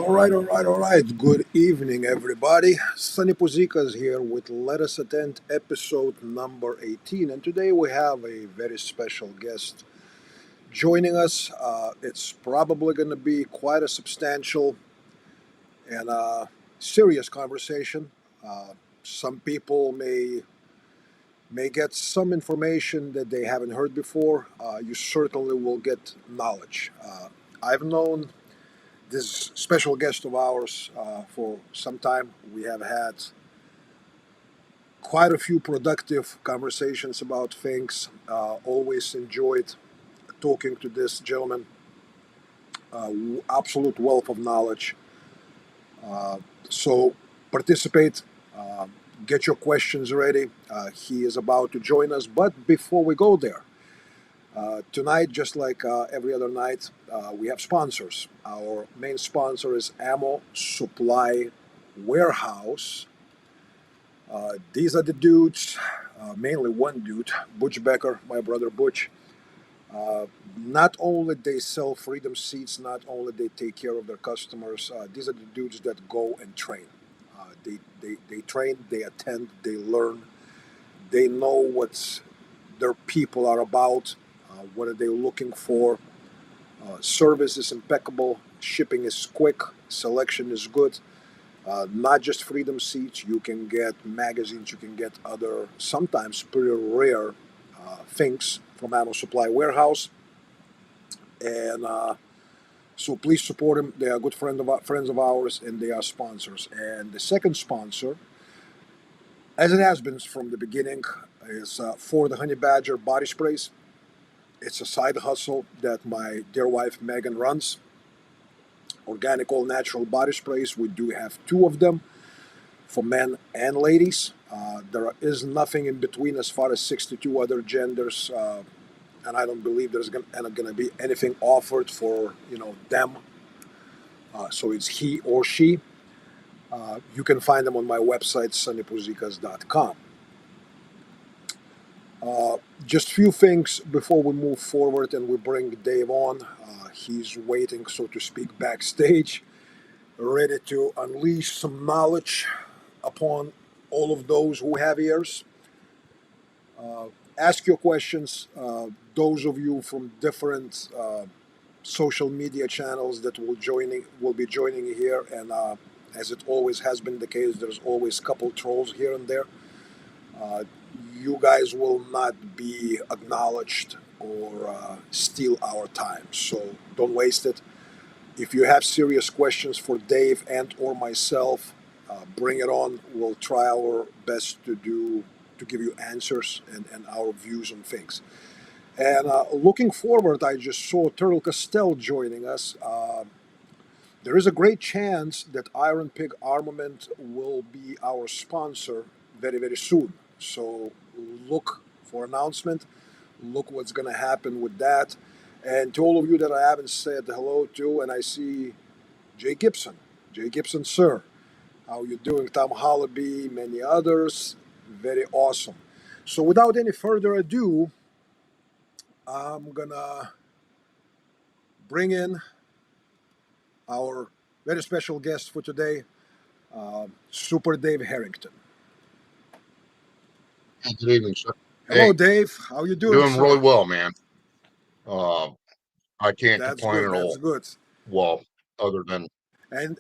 All right. Good evening, everybody. Sonny Puzikas here with Let Us Attend episode number 18. And today we have a very special guest joining us. It's probably going to be quite a substantial and serious conversation. Uh, some people may get some information that they haven't heard before. You certainly will get knowledge. I've known this special guest of ours for some time. We have had quite a few productive conversations about things. Always enjoyed talking to this gentleman. Absolute wealth of knowledge. Uh, so participate. Uh, get your questions ready. He is about to join us. But before we go there, tonight, just like every other night, we have sponsors. Our main sponsor is Ammo Supply Warehouse. These are the dudes, mainly one dude, Butch Becker, my brother Butch. Uh, Not only they sell Freedom Seats, not only they take care of their customers. These are the dudes that go and train. They train, they attend, they learn, they know what their people are about, what are they looking for. Service is impeccable, shipping is quick, selection is good. Not just Freedom Seats, you can get magazines, you can get other, sometimes pretty rare things from Ammo Supply Warehouse. And so please support them. They are good friends of ours, and they are sponsors. And the second sponsor, as it has been from the beginning, is For the Honey Badger Body Sprays. It's a side hustle that my dear wife Megan runs. Organic all natural body sprays. We do have two of them for men and ladies. There is nothing in between as far as 62 other genders, and I don't believe there's going to be anything offered for them. So it's he or she. You can find them on my website, sunnypuzikas.com. Just few things before we move forward and we bring Dave on. He's waiting, so to speak, backstage, ready to unleash some knowledge upon all of those who have ears. Uh, Ask your questions. Those of you from different social media channels that will be joining here, and as it always has been the case, there's always a couple trolls here and there. Uh, you guys will not be acknowledged or steal our time, so don't waste it. If you have serious questions for Dave and or myself, bring it on. We'll try our best to give you answers and our views on things. And looking forward, I just saw Turtle Castell joining us. There is a great chance that Iron Pig Armament will be our sponsor very, very soon. So look for announcement. Look what's going to happen with that. And to all of you that I haven't said hello to, and I see Jay Gibson. Jay Gibson, sir. How you doing? Tom Hollaby, many others. Very awesome. So without any further ado, I'm going to bring in our very special guest for today, Super Dave Harrington. Good evening, sir. Hello, Hey, Dave. How you doing, doing really sir? well, man. Uh, I can't That's complain good. at That's all. good. Well, other than And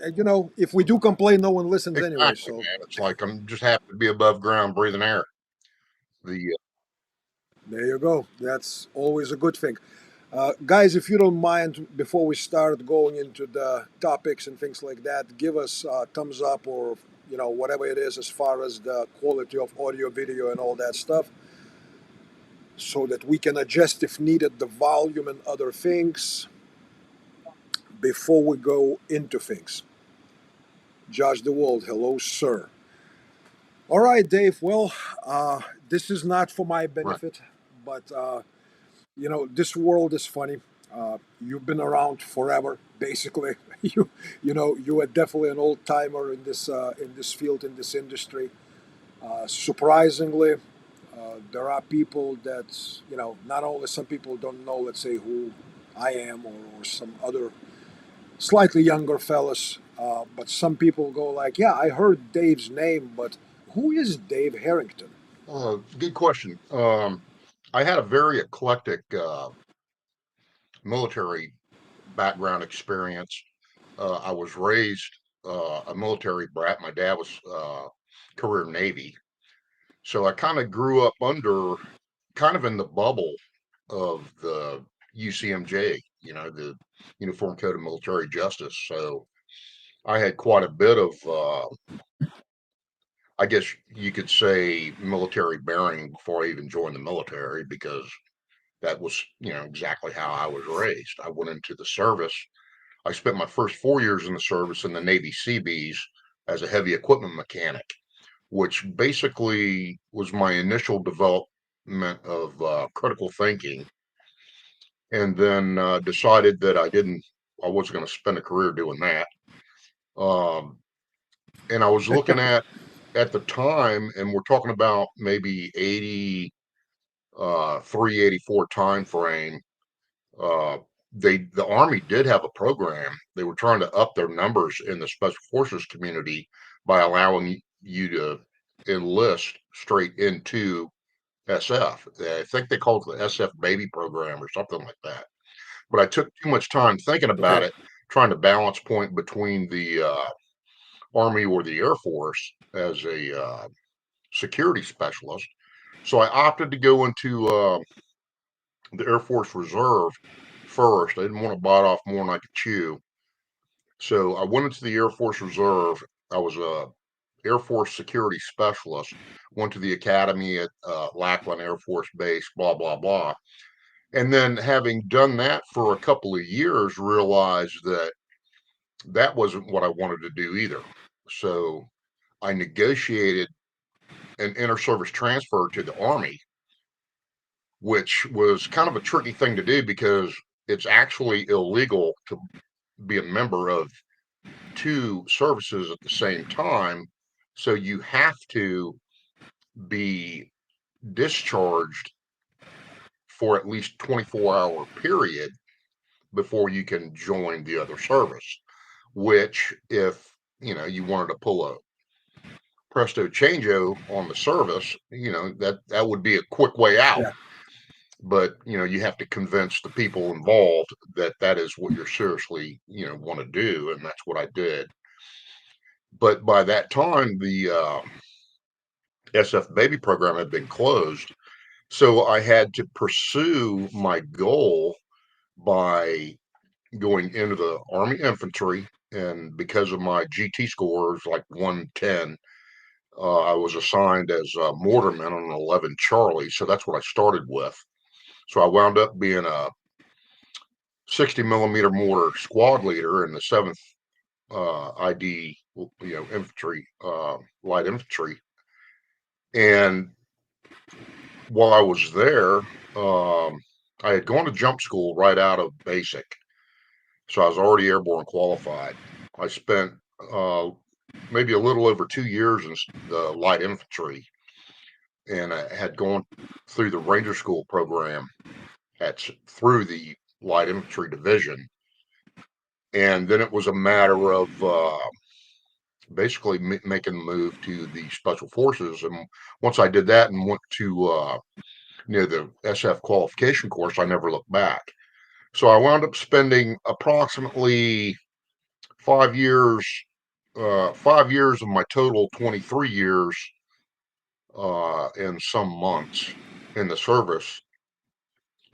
if we do complain, no one listens anyway. exactly, So man. It's like I'm just happy to be above ground, breathing air. The there you go. That's always a good thing. Guys, if you don't mind, before we start going into the topics and things like that, give us a thumbs up or whatever it is as far as the quality of audio, video, and all that stuff, so that we can adjust if needed the volume and other things before we go into things. Josh DeWald, hello, sir. All right, Dave. Well, this is not for my right, benefit, but this world is funny. You've been around forever, basically. You are definitely an old timer in this field, in this industry. Surprisingly, there are people that not only some people don't know, let's say, who I am or some other slightly younger fellas But some people go like, yeah, I heard Dave's name, but who is Dave Harrington? Good question. I had a very eclectic military background experience. I was raised a military brat. My dad was career Navy. So I kind of grew up under kind of in the bubble of the UCMJ, the Uniform Code of Military Justice. So I had quite a bit of, I guess you could say, military bearing before I even joined the military because that was, exactly how I was raised. I went into the service. I spent my first 4 years in the service in the Navy Seabees as a heavy equipment mechanic, which basically was my initial development of critical thinking, and then decided that I wasn't going to spend a career doing that. Um, and I was looking at the time, and we're talking about maybe 83, 84 time frame. Uh, the Army did have a program. They were trying to up their numbers in the Special Forces community by allowing you to enlist straight into SF. I think they called it the SF baby program or something like that. But I took too much time thinking about Okay. it, trying to balance point between the Army or the Air Force as a security specialist. So I opted to go into the Air Force Reserve first. I didn't want to bite off more than I could chew. So I went into the Air Force Reserve. I was a Air Force security specialist. Went to the academy at Lackland Air Force Base. Blah blah blah. And then, having done that for a couple of years, realized that that wasn't what I wanted to do either. So I negotiated an inter-service transfer to the Army, which was kind of a tricky thing to do because it's actually illegal to be a member of two services at the same time. So you have to be discharged for at least 24-hour period before you can join the other service, which if you wanted to pull a presto changeo on the service, that would be a quick way out. Yeah. But you have to convince the people involved that that is what you're seriously want to do, and that's what I did. But by that time, the SF baby program had been closed, so I had to pursue my goal by going into the Army Infantry, and because of my GT scores like 110, I was assigned as a mortarman on an 11 Charlie. So that's what I started with. So I wound up being a 60 millimeter mortar squad leader in the 7th ID, infantry, light infantry. And while I was there, I had gone to jump school right out of basic. So I was already airborne qualified. I spent maybe a little over 2 years in the light infantry, and I had gone through the Ranger School program through the light infantry division, and then it was a matter of basically making the move to the Special Forces. And once I did that and went to the SF qualification course, I never looked back. So I wound up spending approximately 5 years. 5 years of my total 23 years and some months in the service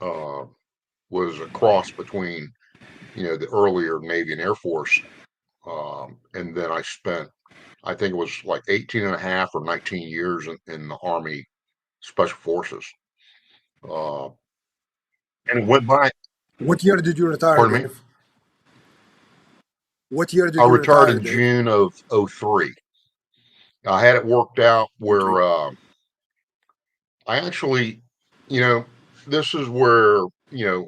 uh, was a cross between the earlier Navy and Air Force, and then I spent, I think it was like 18 and a half or 19 years in the Army Special Forces, uh, and it went by. What year did you retire, Pardon me. Dave? What year I did you retired retire, in Dave? June of '03. I had it worked out Okay. where I actually, you know, this is where,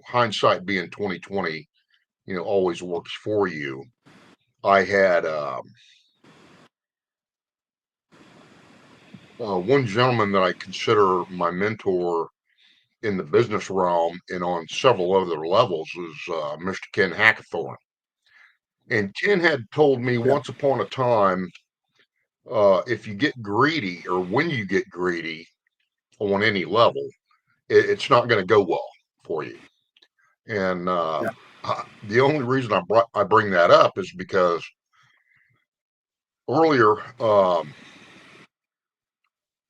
hindsight being 2020, always works for you. I had one gentleman that I consider my mentor in the business realm and on several other levels is Mr. Ken Hackathorn. And Ken had told me Yeah. once upon a time, if you get greedy or when you get greedy on any level, it's not going to go well for you. And Yeah. the only reason I bring that up is because earlier,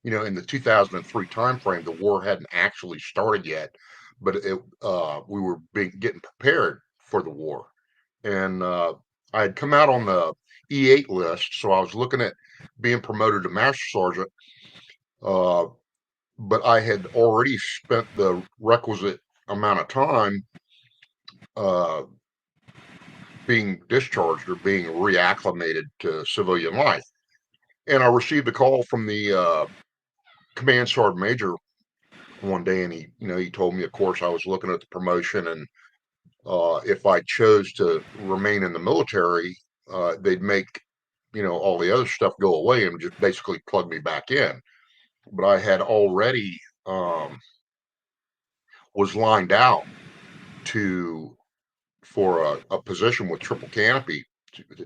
in the 2003 timeframe, the war hadn't actually started yet, but we were getting prepared for the war, and I had come out on the E8 list, so I was looking at being promoted to master sergeant. Uh, but I had already spent the requisite amount of time uh, being discharged or being reacclimated to civilian life. And I received a call from the command sergeant major one day, and he told me, of course, I was looking at the promotion, and if I chose to remain in the military, they'd make all the other stuff go away and just basically plug me back in. But I had already was lined out to for a position with triple canopy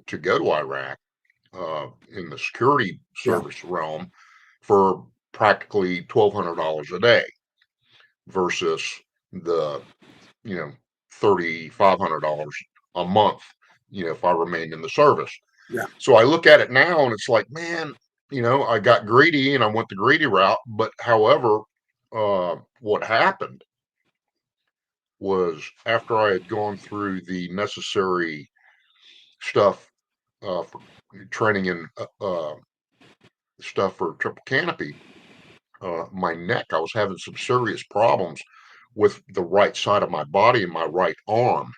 to go to Iraq in the security Yeah. service realm for practically $1,200 a day versus the you know $3,500 a month if I remained in the service. Yeah. So I look at it now and it's like, man, I got greedy and I went the greedy route. But however, what happened was after I had gone through the necessary stuff for training and stuff for triple canopy, my neck, I was having some serious problems with the right side of my body and my right arm.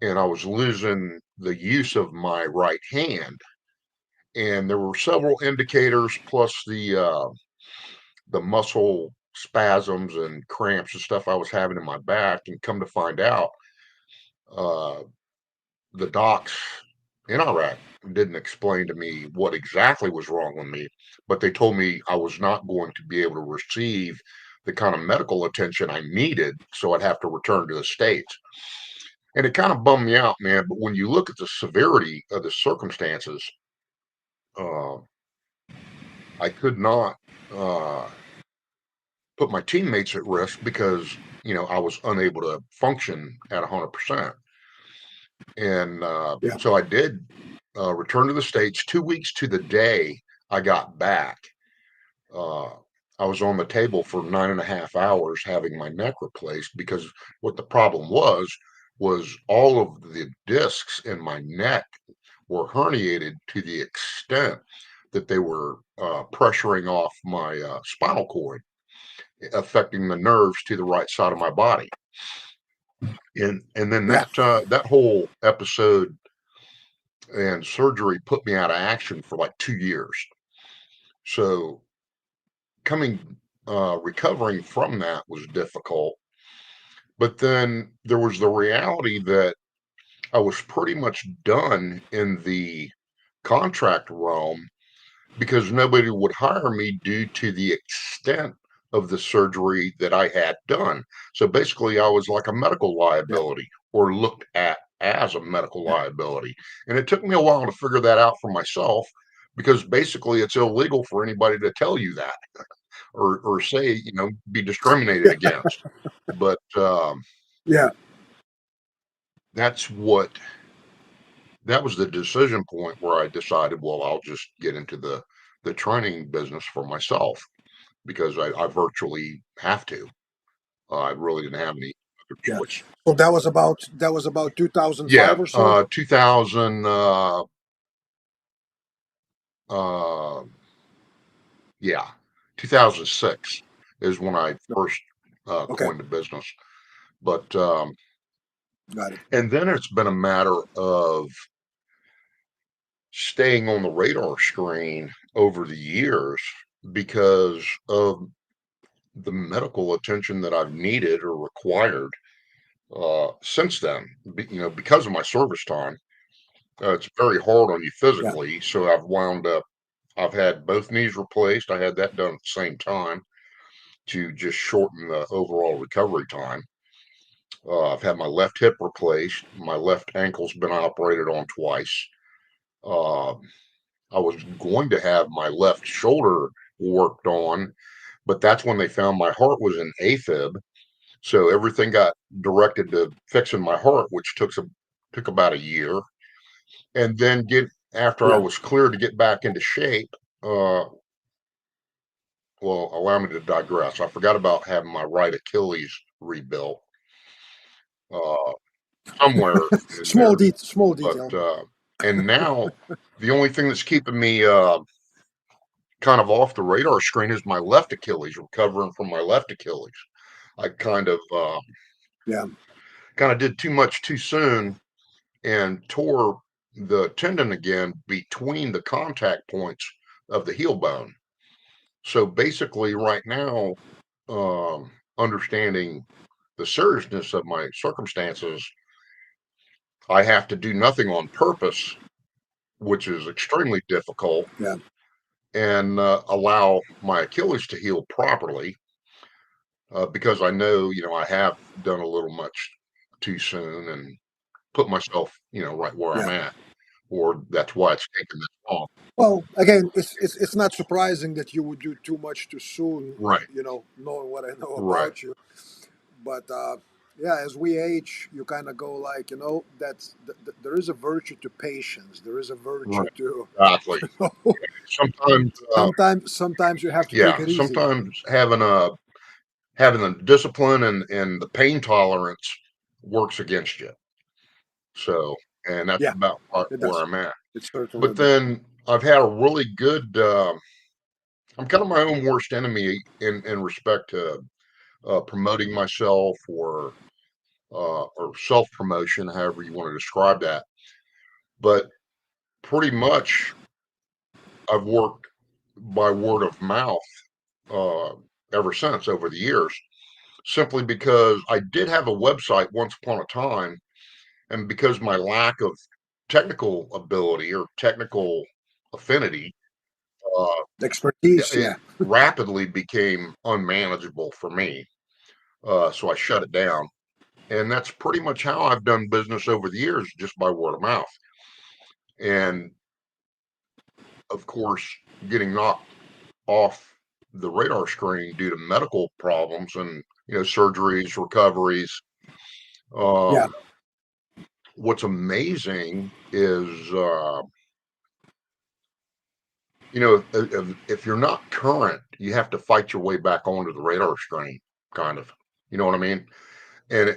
And I was losing the use of my right hand. And there were several indicators, plus the muscle spasms and cramps and stuff I was having in my back. And come to find out, uh, the docs in Iraq didn't explain to me what exactly was wrong with me, but they told me I was not going to be able to receive the kind of medical attention I needed, so I'd have to return to the States. And it kind of bummed me out, man. But when you look at the severity of the circumstances, uh, I could not put my teammates at risk because I was unable to function at 100%. And Yeah. so I did return to the States 2 weeks to the day I got back. Uh, I was on the table for 9.5 hours having my neck replaced because what the problem was all of the discs in my neck were herniated to the extent that they were pressuring off my spinal cord, affecting the nerves to the right side of my body. And then Yeah. that whole episode and surgery put me out of action for like 2 years. So recovering from that was difficult. But then there was the reality that I was pretty much done in the contract realm because nobody would hire me due to the extent of the surgery that I had done. So basically, I was like a medical Yeah. liability or looked at as a medical Yeah. liability. And it took me a while to figure that out for myself because basically it's illegal for anybody to tell you that or say, be discriminated against. But Yeah. that's what that was the decision point where I decided, well, I'll just get into the training business for myself because I virtually have to. I really didn't have any other Yeah. choice. So that was about 2005 Yeah, or so. 2000. Uh, yeah, 2006 is when I first Okay. coined the business. But Got it. and then it's been a matter of staying on the radar screen over the years because of the medical attention that I've needed or required since then. Because of my service time, it's very hard on you Yeah. physically. So I've wound up. I've had both knees replaced. I had that done at the same time to just shorten the overall recovery time. I've had my left hip replaced. My left ankle's been operated on twice. Uh, I was going to have my left shoulder worked on, but that's when they found my heart was in AFib. So everything got directed to fixing my heart, which took about a year. And then after I Yeah. was cleared to get back into shape, uh, well, allow me to digress. I forgot about having my right Achilles rebuilt uh, somewhere in there. Small But detail. and now the only thing that's keeping me kind of off the radar screen is my left Achilles, recovering from my left Achilles. I Yeah. kind of did too much too soon and tore the tendon again between the contact points of the heel bone. So basically, right now, understanding the seriousness of my circumstances, I have to do nothing on purpose, which is extremely difficult, Yeah. and allow my Achilles to heal properly because I know, I have done a little much too soon and put myself, right where I'm Yeah. at, or that's why it's taken this long. Well, again, it's not surprising that you would do too much too soon. Right, Knowing what I know right, about you, but yeah, as we age, you kind of go like, there is a virtue to patience. There is a virtue right, to, exactly. you know, Sometimes, sometimes you have to take yeah, it easy. sometimes having the discipline and the pain tolerance works against you. So, and that's Yeah, about it where does. I'm at. It certainly But does. then I've had a really good. I'm kind of my own worst enemy in respect to promoting myself or self promotion, however you want to describe that. But pretty much, I've worked by word of mouth uh, ever since over the years, simply because I did have a website once upon a time, and because my lack of technical ability or technical affinity, uh, Expertise, it yeah. rapidly became unmanageable for me. So I shut it down. And that's pretty much how I've done business over the years, just by word of mouth. And of course, getting knocked off the radar screen due to medical problems and, surgeries, recoveries. Yeah. Um, what's amazing is, if you're not current, you have to fight your way back onto the radar screen, kind of. You know what I mean? And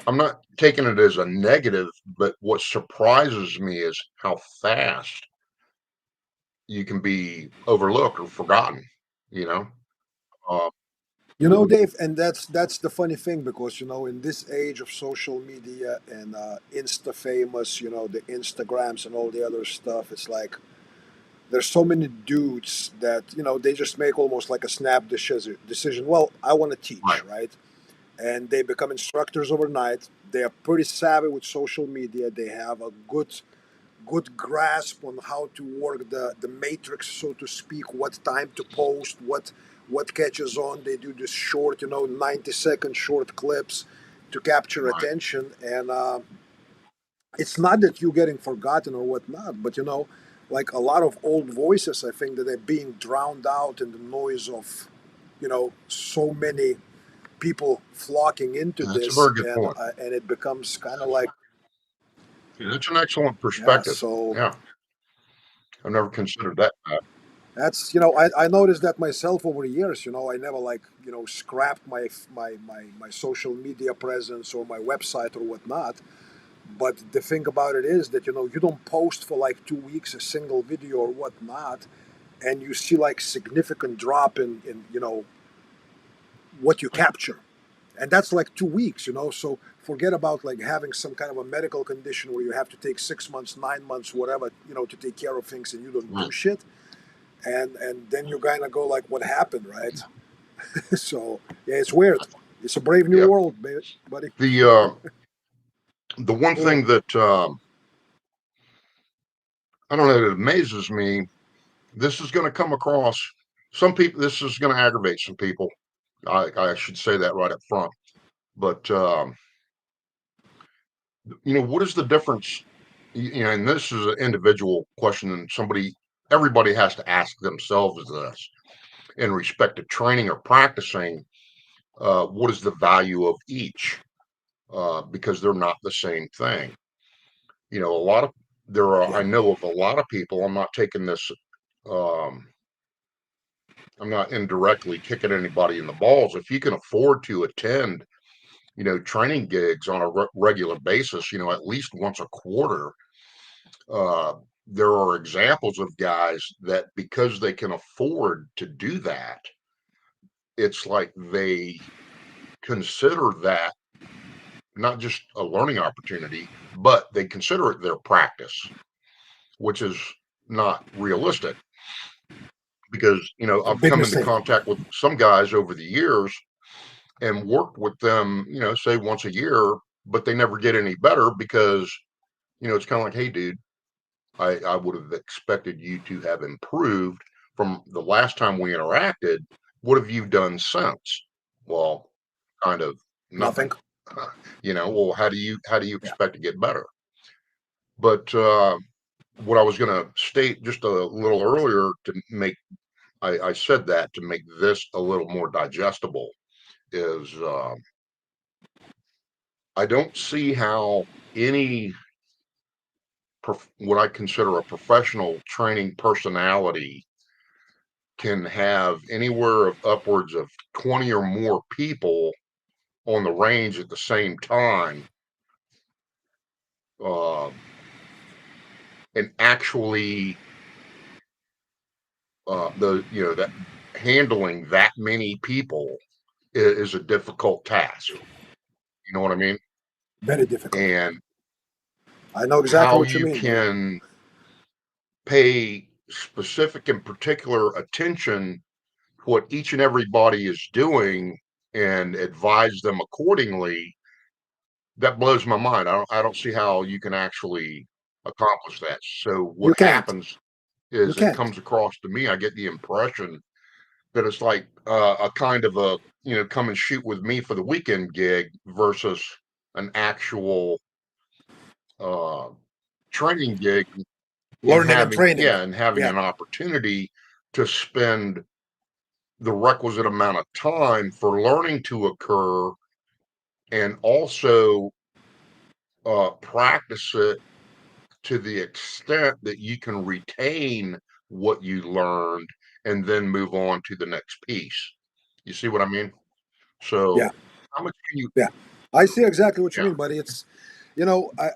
I'm not taking it as a negative, but what surprises me is how fast you can be overlooked or forgotten, you know? Uh, Dave, and that's the funny thing because in this age of social media and Insta famous, the Instagrams and all the other stuff, it's like there's so many dudes that they just make almost like a decision. Well, I want to right, teach, right? And they become instructors overnight. They are pretty savvy with social media. They have a good grasp on how to work the matrix, so to speak, what time to post, what catches on. They do this short, 90-second short clips to capture right. attention. And it's not that you're getting forgotten or whatnot, but like a lot of old voices, I think that they're being drowned out in the noise of, so many people flocking into That's a this, very good point. and it becomes kind of like, Yeah, that's an excellent yeah. perspective. So Yeah, I've never considered that. that's I noticed that myself over the years. I never like scrapped my social media presence or my website or whatnot. But the thing about it is that you don't post for like 2 weeks a single video or whatnot, and you see like significant drop in what you capture, and that's like 2 weeks. So forget about like having some kind of a medical condition where you have to take 6 months, 9 months, whatever, to take care of things, and you don't Right. do shit, and then you're gonna go like, what happened, right? So yeah, it's weird. It's a brave new Yeah. world, buddy. The one Go ahead. thing that I don't know, that amazes me, this is going to come across some people, this is going to aggravate some people. I should say that right up front. But what is the difference? And this is an individual question, and everybody has to ask themselves this in respect to training or practicing. What is the value of each? Because they're not the same thing. A lot of I Yeah, know of a lot of people. I'm not taking this. Um, I'm not indirectly kicking anybody in the balls. If you can afford to attend, training gigs on a regular basis, at least once a quarter, uh, there are examples of guys that because they can afford to do that, it's like they consider that not just a learning opportunity, but they consider it their practice, which is not realistic because, a I've big come into mistake. contact with some guys over the years and worked with them, say once a year, but they never get any better because, it's kind of like, hey, dude, I would have expected you to have improved from the last time we interacted. What have you done since? Well, kind of Nothing. nothing. Well, how do you Yeah, expect to get better? But what I was going to state just a little earlier I said that to make this a little more digestible is I don't see how any what I consider a professional training personality can have anywhere of upwards of 20 or more people on the range at the same time, uh, and actually that handling that many people is a difficult task. You know what I mean? very difficult. And I know exactly how what you you mean, buddy. can pay specific and particular attention to what each and everybody is doing and advise them accordingly, that blows my mind. I don't see how you can actually accomplish that. So You what can't. happens You is it can't. comes across to me, I get the impression that it's like a kind of a, come and shoot with me for the weekend gig versus an actual uh, training gig, and Learning and training. having Yeah, an opportunity to spend the requisite amount of time for learning to occur, and also practice it to the extent that you can retain what you learned and then move on to the next piece. You see what I mean? yeah, So how much can you yeah. I see exactly what you yeah, mean, buddy.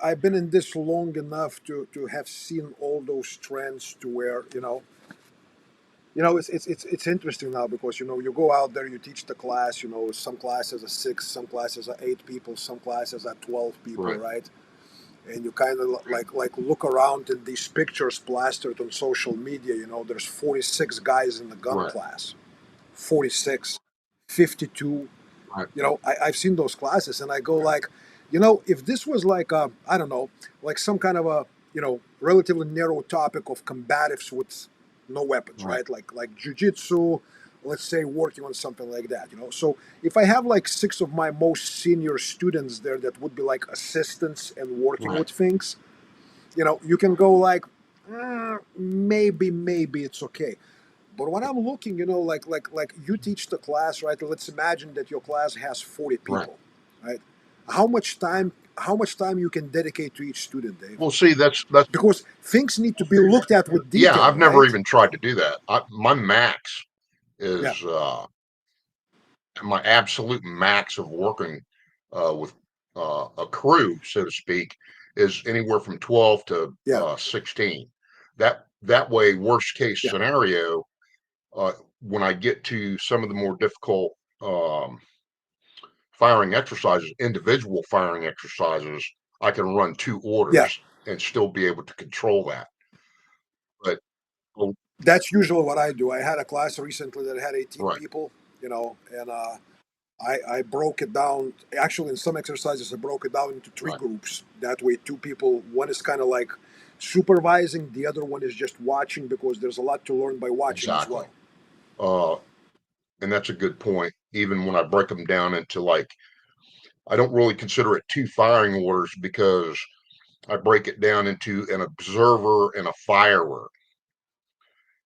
I've been in this long enough to have seen all those trends to where it's interesting now because you go out there, you teach the class. Some classes are six, some classes are 8 people, some classes are 12 people, right, right? And you kind of like look around in these pictures plastered on social media. There's 46 guys in the gun right, class, 46, 52. right, I've seen those classes, and I go yeah, like, if this was like I don't know, like some kind of a relatively narrow topic of combatives with no weapons, right, right? Like jujitsu, let's say working on something like that. So if I have like six of my most senior students there that would be like assistants and working right, with things, you can go like, maybe it's okay. But when I'm looking, like you teach the class, right? Let's imagine that your class has 40 right. people, right? How much time you can dedicate to each student, Dave? Well, see, that's Because things need to be looked at with yeah. detail, I've never right? even tried to do that. My max Yeah, is my absolute max of working with a crew, so to speak, is anywhere from 12 to yeah, 16. That way, worst case yeah, scenario, uh, when I get to some of the more difficult um, firing exercises, individual firing exercises, I can run two yeah. orders and still be able to control that. But well, That's usually what I do. I had a class recently that had 18 right, people, and I broke it down. Actually, in some exercises, I broke it down into three right, groups. That way, two people, one is kind of like supervising, the other one is just watching because there's a lot to learn by watching as exactly. well. Uh, and that's a good point. Even when I break them down into like I don't really consider it two firing orders because I break it down into an observer and a firer.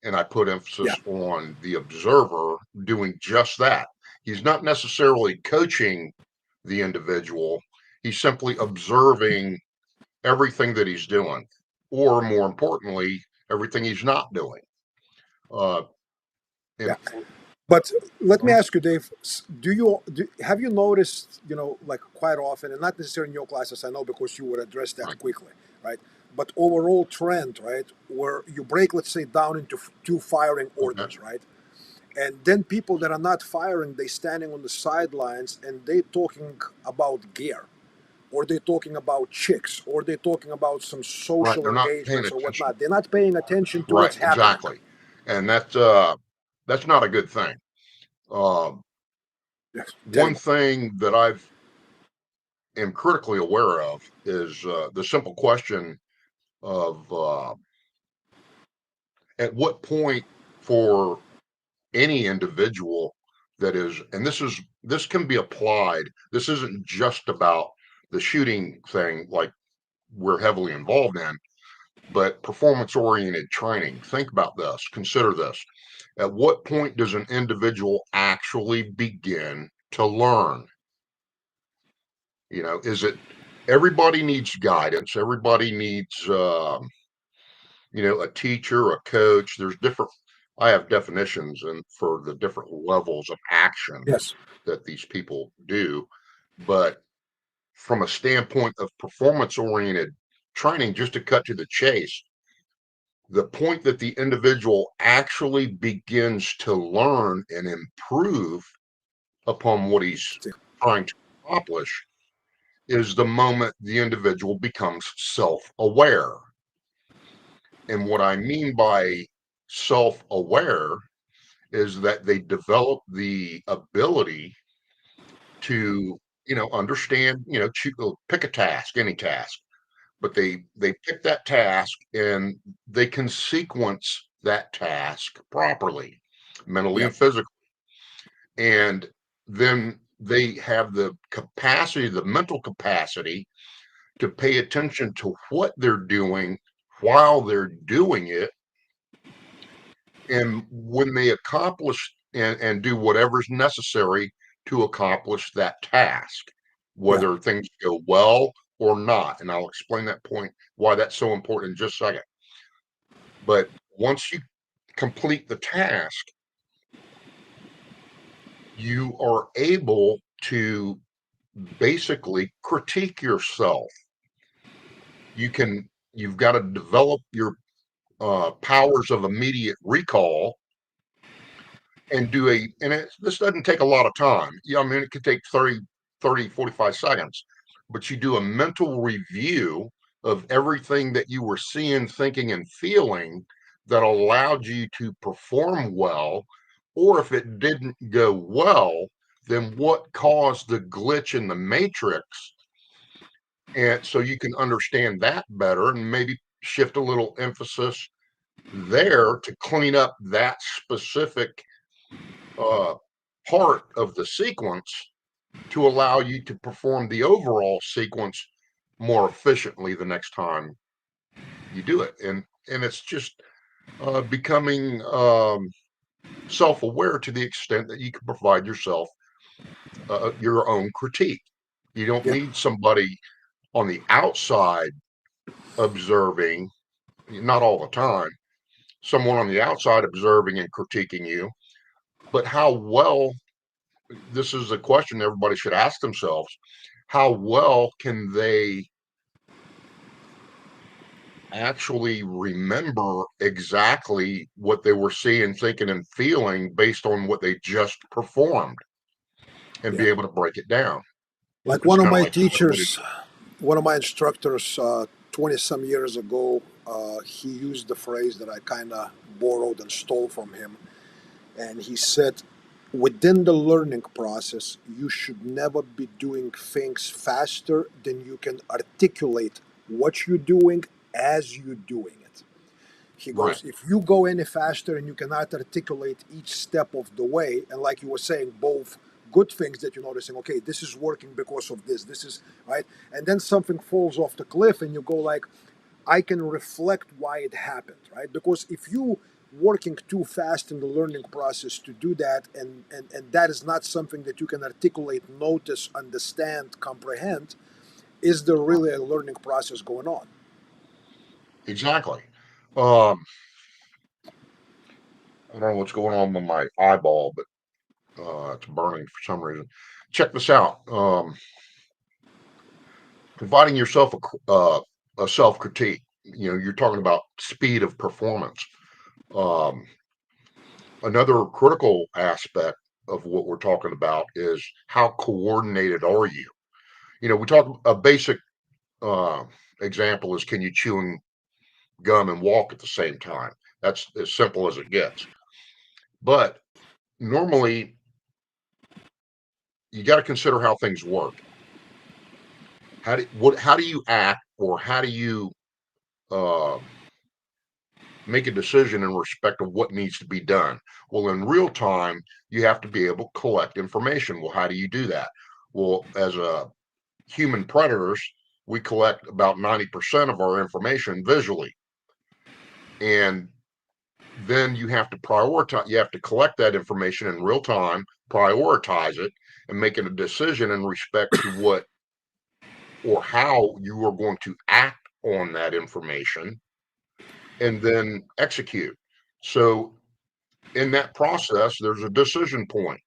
And I put Yeah, emphasis on the observer doing just that. He's not necessarily coaching the individual, he's simply observing everything that he's doing, or more importantly, everything he's not doing. Uh, yeah. and But let me ask you, Dave. Have you noticed, like quite often, and not necessarily in your classes, I know because you would address that right, quickly, right? But overall trend, right, where you break, let's say, down into two firing okay, orders, right? And then people that are not firing, they standing on the sidelines and they talking about gear, or they're talking about chicks, or they're talking about some right, social they're not paying engagements or attention. whatnot. They're not paying attention to Right, what's happening. exactly, and that's not a good thing. Um, Yes, One terrible. thing that I've am critically aware of is the simple question of at what point for any individual that is, and this can be applied. This isn't just about the shooting thing, like we're heavily involved in, but performance oriented training. Think about this, consider this. At what point does an individual actually begin to learn? Is it everybody needs guidance? Everybody needs, a teacher, a coach. There's different, I have definitions and for the different levels of actions Yes. that these people do. But from a standpoint of performance oriented training, just to cut to the chase, the point that the individual actually begins to learn and improve upon what he's trying to accomplish is the moment the individual becomes self aware. And what I mean by self aware is that they develop the ability to, understand, pick a task, any task, but they pick that task and they can sequence that task properly, mentally Yeah. and physically. And then they have the capacity, the mental capacity to pay attention to what they're doing while they're doing it. And when they accomplish and do whatever's necessary to accomplish that task, Yeah. whether things go well or not. And I'll explain that point, why that's so important in just a second. But once you complete the task, you are able to basically critique yourself. You've got to develop your powers of immediate recall and this doesn't take a lot of time. Yeah, I mean, it could take 45 seconds, but you do a mental review of everything that you were seeing, thinking, and feeling that allowed you to perform well. Or if it didn't go well, then what caused the glitch in the matrix? And so you can understand that better and maybe shift a little emphasis there to clean up that specific uh, part of the sequence to allow you to perform the overall sequence more efficiently the next time you do it. And it's just becoming self-aware to the extent that you can provide yourself your own critique. You don't Yeah. need somebody on the outside observing, not all the time, someone on the outside observing and critiquing you, but how well, this is a question everybody should ask themselves, how well can they actually remember exactly what they were seeing, thinking, and feeling based on what they just performed and Yeah. be able to break it down? Like It's one of kind of my like somebody, teachers, one of my instructors, 20 some years ago, he used the phrase that I kind of borrowed and stole from him. And he said, within the learning process, you should never be doing things faster than you can articulate what you're doing as you're doing it. He right, goes, if you go any faster and you cannot articulate each step of the way, and like you were saying, both good things that you're noticing. Okay, this is working because of this. This is right, and then something falls off the cliff, and you go like, I can reflect why it happened, right? Because if you working too fast in the learning process to do that, and that is not something that you can articulate, notice, understand, comprehend, is there really a learning process going on? Exactly. Um, I don't know what's going on with my eyeball, but it's burning for some reason. Check this out. Providing yourself a self critique. You're talking about speed of performance. Um, Another critical aspect of what we're talking about is how coordinated are you? We talk a basic uh, example is, can you chew gum and walk at the same time? That's as simple as it gets. But normally, you got to consider how things work. How do you act, or how do you uh, make a decision in respect of what needs to be done? Well, in real time, you have to be able to collect information. Well, how do you do that? Well, as a human predators, we collect about 90% of our information visually. And then you have to prioritize, you have to collect that information in real time, prioritize it, and making a decision in respect to what or how you are going to act on that information, and then execute. So in that process, there's a decision point.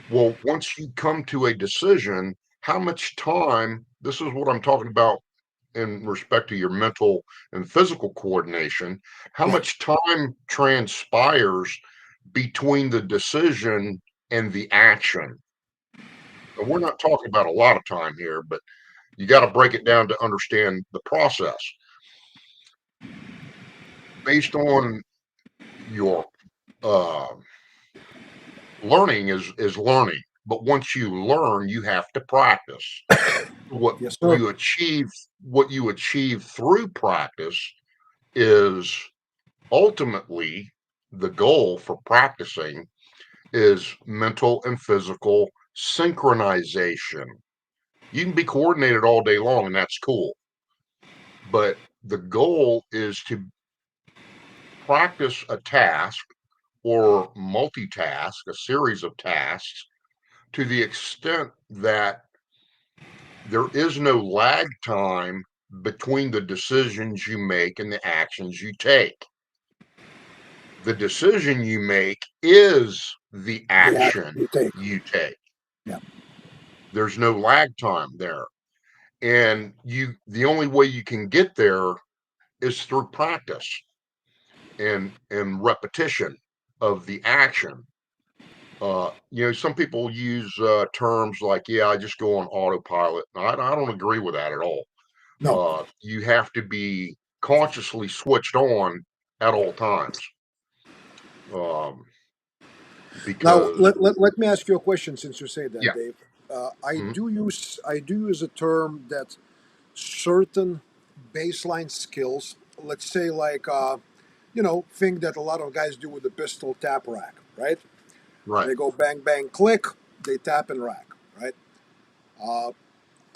Well, once you come to a decision, how much time, this is what I'm talking about in respect to your mental and physical coordination, how Yeah. much time transpires between the decision and the action? And we're not talking about a lot of time here, but you got to break it down to understand the process. Based on your uh, learning is learning, but once you learn, you have to practice. What Yes, sir. you achieve, what you achieve through practice is ultimately the goal for practicing is mental and physical synchronization. You can be coordinated all day long, and that's cool. But the goal is to practice a task or multitask, a series of tasks, to the extent that there is no lag time between the decisions you make and the actions you take. The decision you make is the The action action you take. you take. Yeah. There's no lag time there. And the only way you can get there is through practice and repetition of the action. Some people use terms like, yeah, I just go on autopilot. I don't agree with that at all. No. You have to be consciously switched on at all times. Um, Now because let me ask you a question since you say that, yeah. Dave. Mhm. I do use a term that certain baseline skills, let's say like thing that a lot of guys do with the pistol tap rack, right? Right. They go bang bang click, they tap and rack, right? Uh,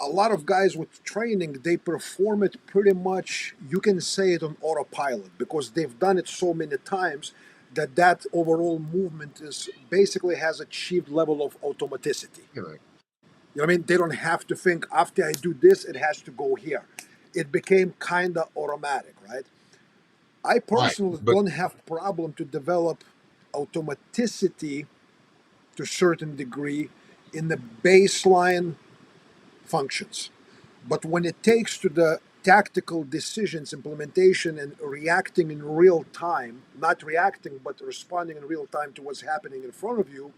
a lot of guys with training, they perform it pretty much, you can say it on autopilot because they've done it so many times that that overall movement is basically has achieved level of automaticity. You know, You know what I mean? They don't have to think after I do this, it has to go here. It became kind of automatic, right? I right. personally But don't have problem to develop automaticity to a certain degree in the baseline functions. But when it takes to the tactical decisions, implementation, and reacting in real time, not reacting, but responding in real time to what's happening in front of you,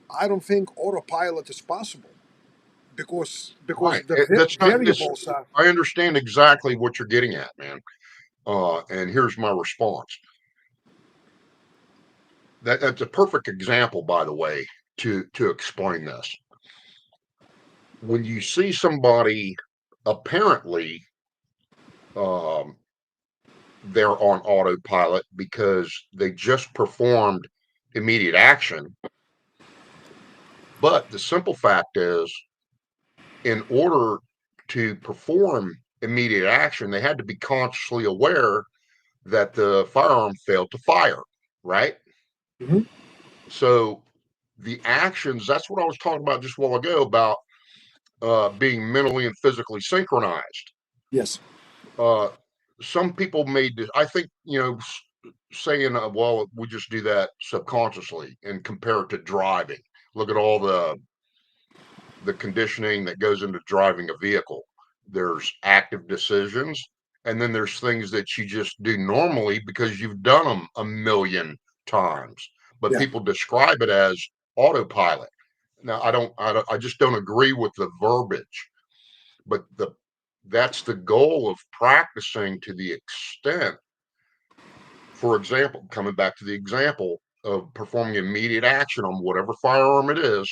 I don't think autopilot is possible because right. the That's not this. variables are. I understand exactly what you're getting at, man. And here's my response. That's a perfect example, by the way, to explain this. When you see somebody apparently um, they're on autopilot because they just performed immediate action, But the simple fact is, in order to perform immediate action, they had to be consciously aware that the firearm failed to fire, right? Hmm. So the actions, that's what I was talking about just a while ago about being mentally and physically synchronized. Yes. Uh, some people made this, I think, saying, well, we just do that subconsciously and compare it to driving. Look at all the conditioning that goes into driving a vehicle. There's active decisions, and then there's things that you just do normally because you've done them a million times. But Yeah. people describe it as autopilot. Now, I just don't agree with the verbiage. But that's the goal of practicing to the extent. For example, coming back to the example of performing immediate action on whatever firearm it is,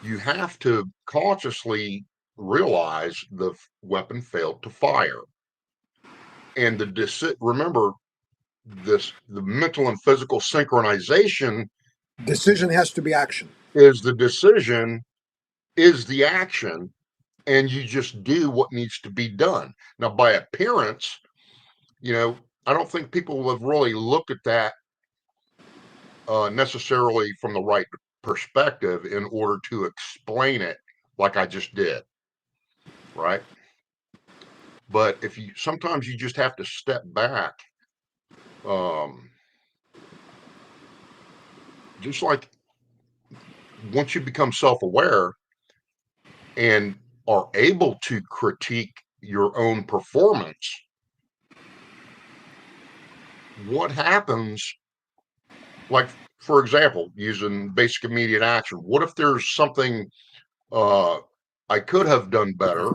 you have to consciously realize the weapon failed to fire. And remember the mental and physical synchronization Decision has to be action. is the decision, is the action, and you just do what needs to be done. Now, by appearance, I don't think people have really looked at that necessarily from the right perspective in order to explain it like I just did, right? But if you sometimes you just have to step back, um, just like once you become self-aware and are able to critique your own performance, what happens? Like, for example, using basic immediate action, what if there's something uh, I could have done better,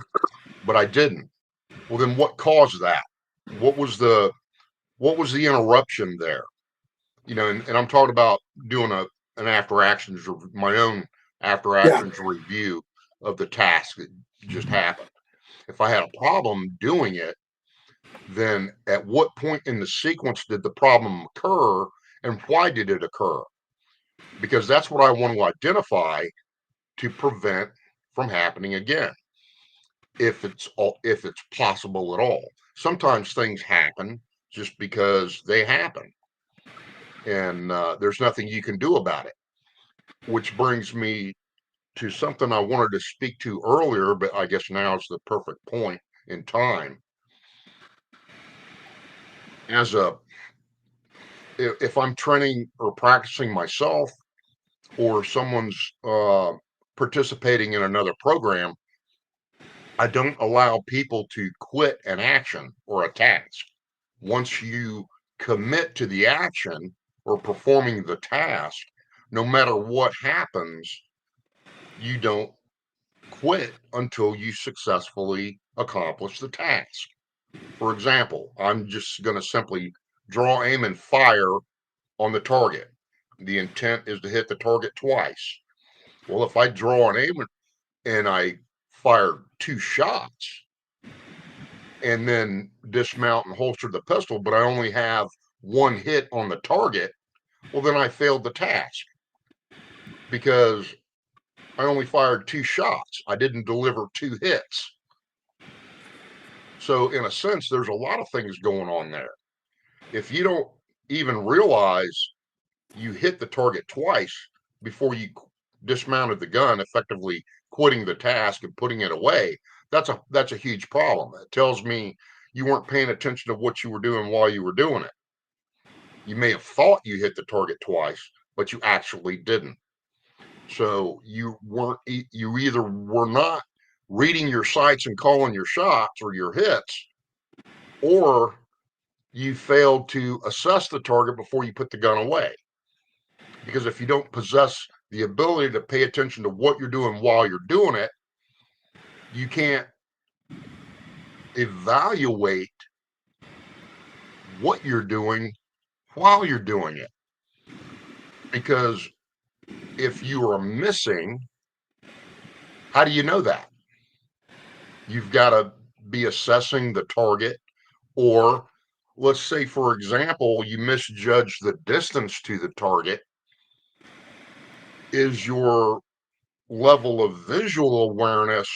but I didn't? Well, then what caused that? What was the what was the interruption there? And I'm talking about doing an after actions, my own after Yeah. actions review of the task that just happened. If I had a problem doing it, then at what point in the sequence did the problem occur and why did it occur? Because that's what I want to identify to prevent from happening again, if it's possible at all. Sometimes things happen just because they happen, and there's nothing you can do about it. Which brings me to something I wanted to speak to earlier, but I guess now is the perfect point in time. As a If I'm training or practicing myself, or someone's participating in another program, I don't allow people to quit an action or a task. Once you commit to the action or performing the task, no matter what happens, you don't quit until you successfully accomplish the task. For example, I'm just going to simply draw, aim, and fire on the target. The intent is to hit the target twice. Well, if I draw and aim and I fire two shots and then dismount and holster the pistol, but I only have one hit on the target, well, then I failed the task because I only fired two shots. I didn't deliver two hits. So, in a sense, there's a lot of things going on there. If you don't even realize you hit the target twice before you dismounted the gun, effectively quitting the task and putting it away, that's a huge problem. It tells me you weren't paying attention to what you were doing while you were doing it. You may have thought you hit the target twice, but you actually didn't. So you either were not reading your sights and calling your shots or your hits, or you failed to assess the target before you put the gun away. Because if you don't possess the ability to pay attention to what you're doing while you're doing it, you can't evaluate what you're doing while you're doing it. Because if you are missing, how do you know that? You've got to be assessing the target, or let's say, for example, you misjudge the distance to the target is your level of visual awareness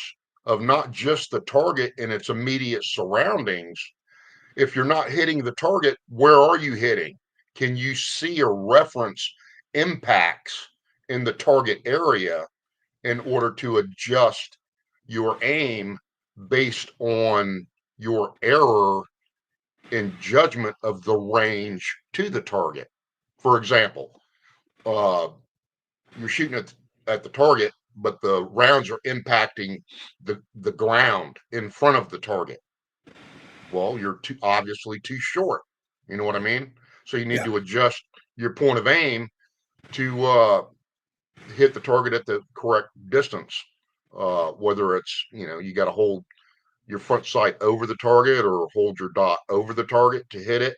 of not just the target and its immediate surroundings. If you're not hitting the target, where are you hitting? Can you see or reference impacts in the target area in order to adjust your aim based on your error in judgment of the range to the target? For example, uh, you're shooting at the target, but the rounds are impacting the ground in front of the target. Well, you're obviously too short. You know what I mean? So you need Yeah. to adjust your point of aim to hit the target at the correct distance. Whether it's, you got to hold your front sight over the target or hold your dot over the target to hit it,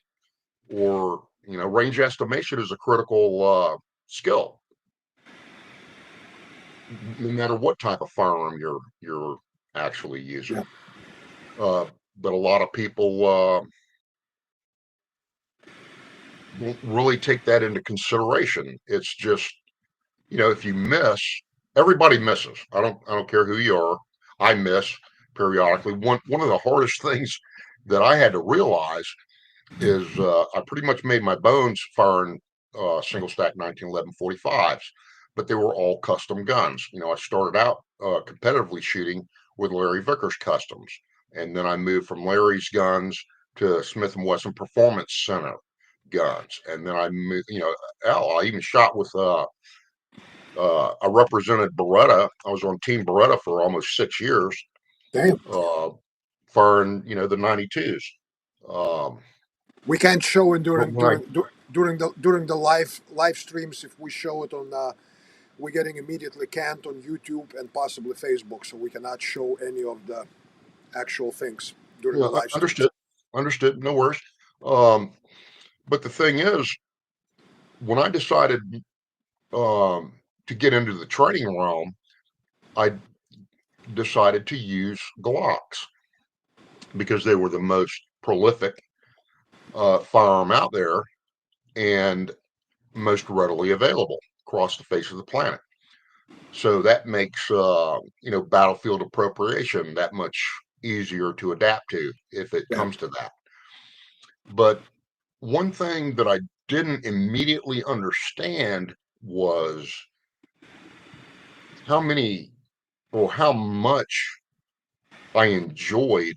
or range estimation is a critical skill, no matter what type of firearm you're actually Yeah. using. Uh, but a lot of people don't really take that into consideration. It's just, if you miss, everybody misses. I don't care who you are. I miss periodically. One of the hardest things that I had to realize is I pretty much made my bones firing single stack 1911 45s, but they were all custom guns. I started out competitively shooting with Larry Vickers Customs, and then I moved from Larry's guns to Smith and Wesson Performance Center guns, and then I moved. I even shot with. I represented Beretta. I was on Team Beretta for almost 6 years, Damn. uh, firing the 92s. Um, We can't show it but when I during the live streams. If we show it on, we're getting immediately canned on YouTube and possibly Facebook, so we cannot show any of the actual things during the live streams. understood, understood, no worries. Um, but the thing is, when I decided to get into the training realm, I decided to use Glocks because they were the most prolific firearm out there and most readily available across the face of the planet. So that makes battlefield appropriation that much easier to adapt to if it Yeah. comes to that. But one thing that I didn't immediately understand was how many or how much I enjoyed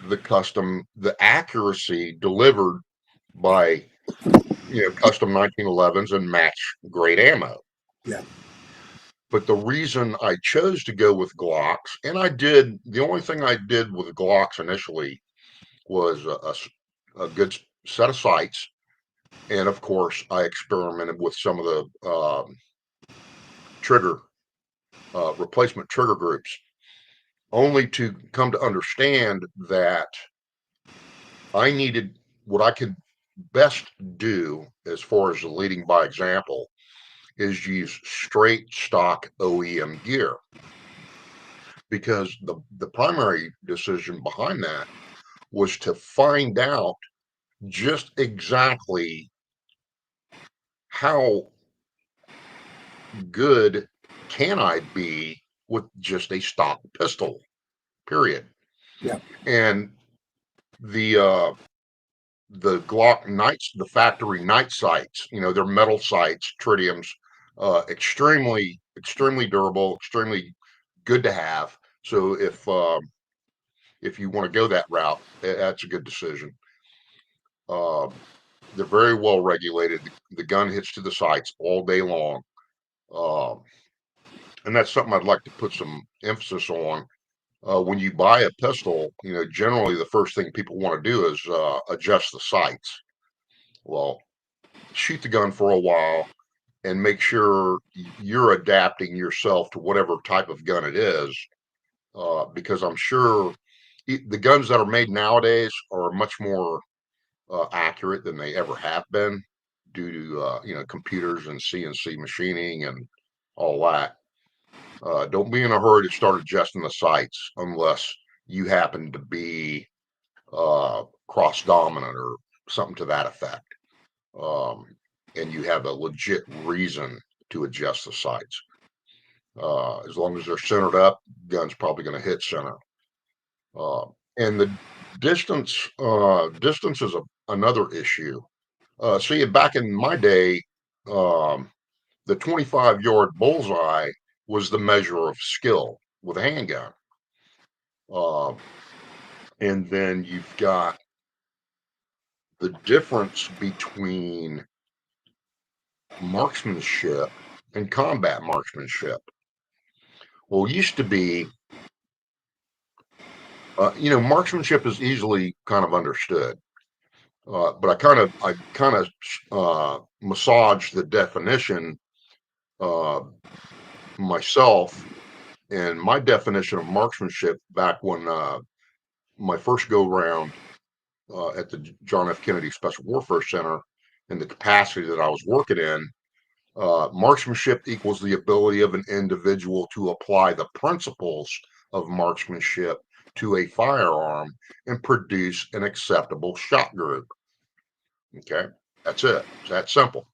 the accuracy delivered by custom 1911s and match grade ammo. Yeah. But the reason I chose to go with Glocks, and the only thing I did with Glocks initially was a good set of sights. And of course, I experimented with some of the trigger replacement trigger groups, only to come to understand that I needed what I could best do as far as leading by example is use straight stock OEM gear, because the primary decision behind that was to find out just exactly how good can I be with just a stock pistol, period. Yeah. And the Glock nights, the factory night sights, they're metal sights, tritiums, extremely durable, extremely good to have. So if you want to go that route, that's a good decision. Um, they're very well regulated. The gun hits to the sights all day long. Um, and that's something I'd like to put some emphasis on. When you buy a pistol, generally the first thing people want to do is adjust the sights. Well, shoot the gun for a while and make sure you're adapting yourself to whatever type of gun it is, because I'm sure the guns that are made nowadays are much more accurate than they ever have been due to computers and CNC machining and all that. Don't be in a hurry to start adjusting the sights unless you happen to be cross dominant or something to that effect, um, and you have a legit reason to adjust the sights. As long as they're centered up, gun's probably going to hit center. And the distance is another issue. See, back in my day, the 25-yard bullseye was the measure of skill with a handgun. And then you've got the difference between marksmanship and combat marksmanship. Well, it used to be, marksmanship is easily kind of understood. But I kind of massaged the definition myself, and my definition of marksmanship back when my first go round at the John F. Kennedy Special Warfare Center in the capacity that I was working in, marksmanship equals the ability of an individual to apply the principles of marksmanship to a firearm and produce an acceptable shot group. Okay, that's it. It's that simple.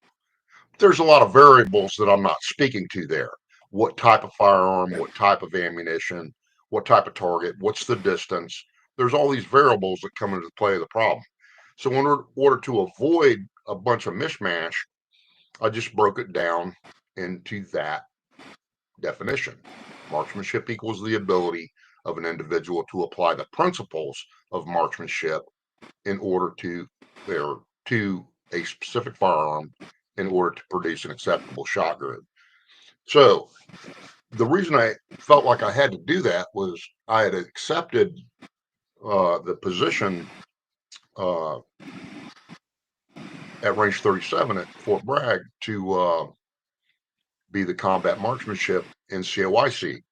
There's a lot of variables that I'm not speaking to there. What type of firearm, what type of ammunition, what type of target, what's the distance? There's all these variables that come into play of the problem. So in order to avoid a bunch of mishmash, I just broke it down into that definition. Marksmanship equals the ability of an individual to apply the principles of marksmanship in order to a specific firearm in order to produce an acceptable shot group. So the reason I felt like I had to do that was I had accepted the position at Range 37 at Fort Bragg to be the combat marksmanship in COIC.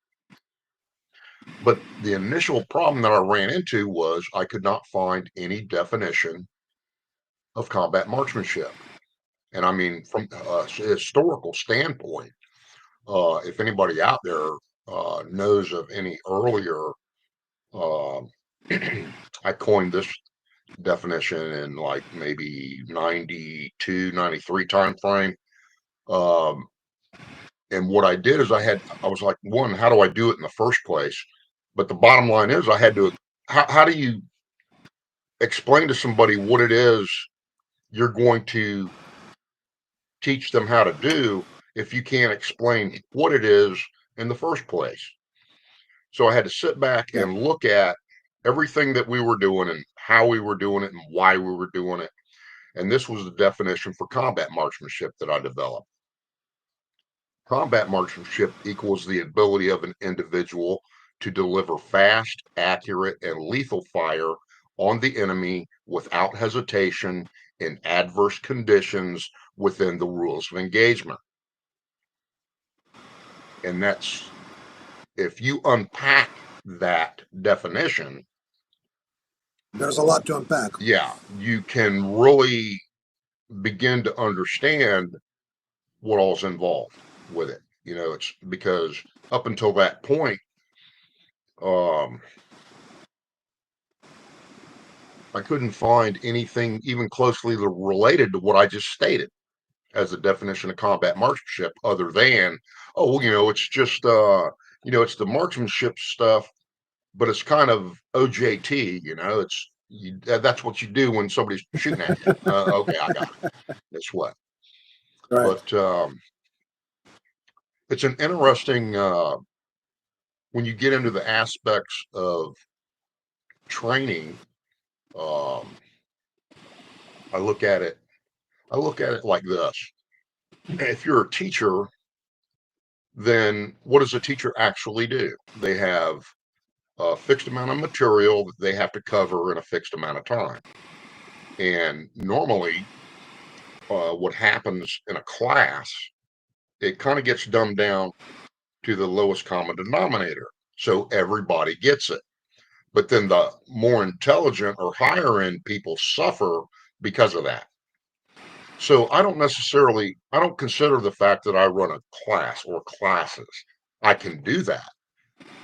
But the initial problem that I ran into was I could not find any definition of combat marksmanship. And I mean, from a historical standpoint, if anybody out there knows of any earlier, I coined this definition in like maybe 92, 93 time frame. And what I did is I was like, one, how do I do it in the first place? But the bottom line is I had to, how do you explain to somebody what it is you're going to teach them how to do if you can't explain what it is in the first place? So I had to sit back and look at everything that we were doing and how we were doing it and why we were doing it. And this was the definition for combat marksmanship that I developed. Combat marksmanship equals the ability of an individual to deliver fast, accurate, and lethal fire on the enemy without hesitation in adverse conditions within the rules of engagement. And that's, if you unpack that definition, there's a lot to unpack. Yeah, you can really begin to understand what all's involved with it. It's because up until that point, I couldn't find anything even closely related to what I just stated as a definition of combat marksmanship, other than, it's just, it's the marksmanship stuff, but it's kind of OJT, that's what you do when somebody's shooting at you. Okay, I got it. That's what. Right. But it's an interesting, when you get into the aspects of training, I look at it like this. If you're a teacher, then what does a teacher actually do? They have a fixed amount of material that they have to cover in a fixed amount of time. And normally, what happens in a class, it kind of gets dumbed down to the lowest common denominator. So everybody gets it. But then the more intelligent or higher end people suffer because of that. So I don't consider the fact that I run a class or classes. I can do that,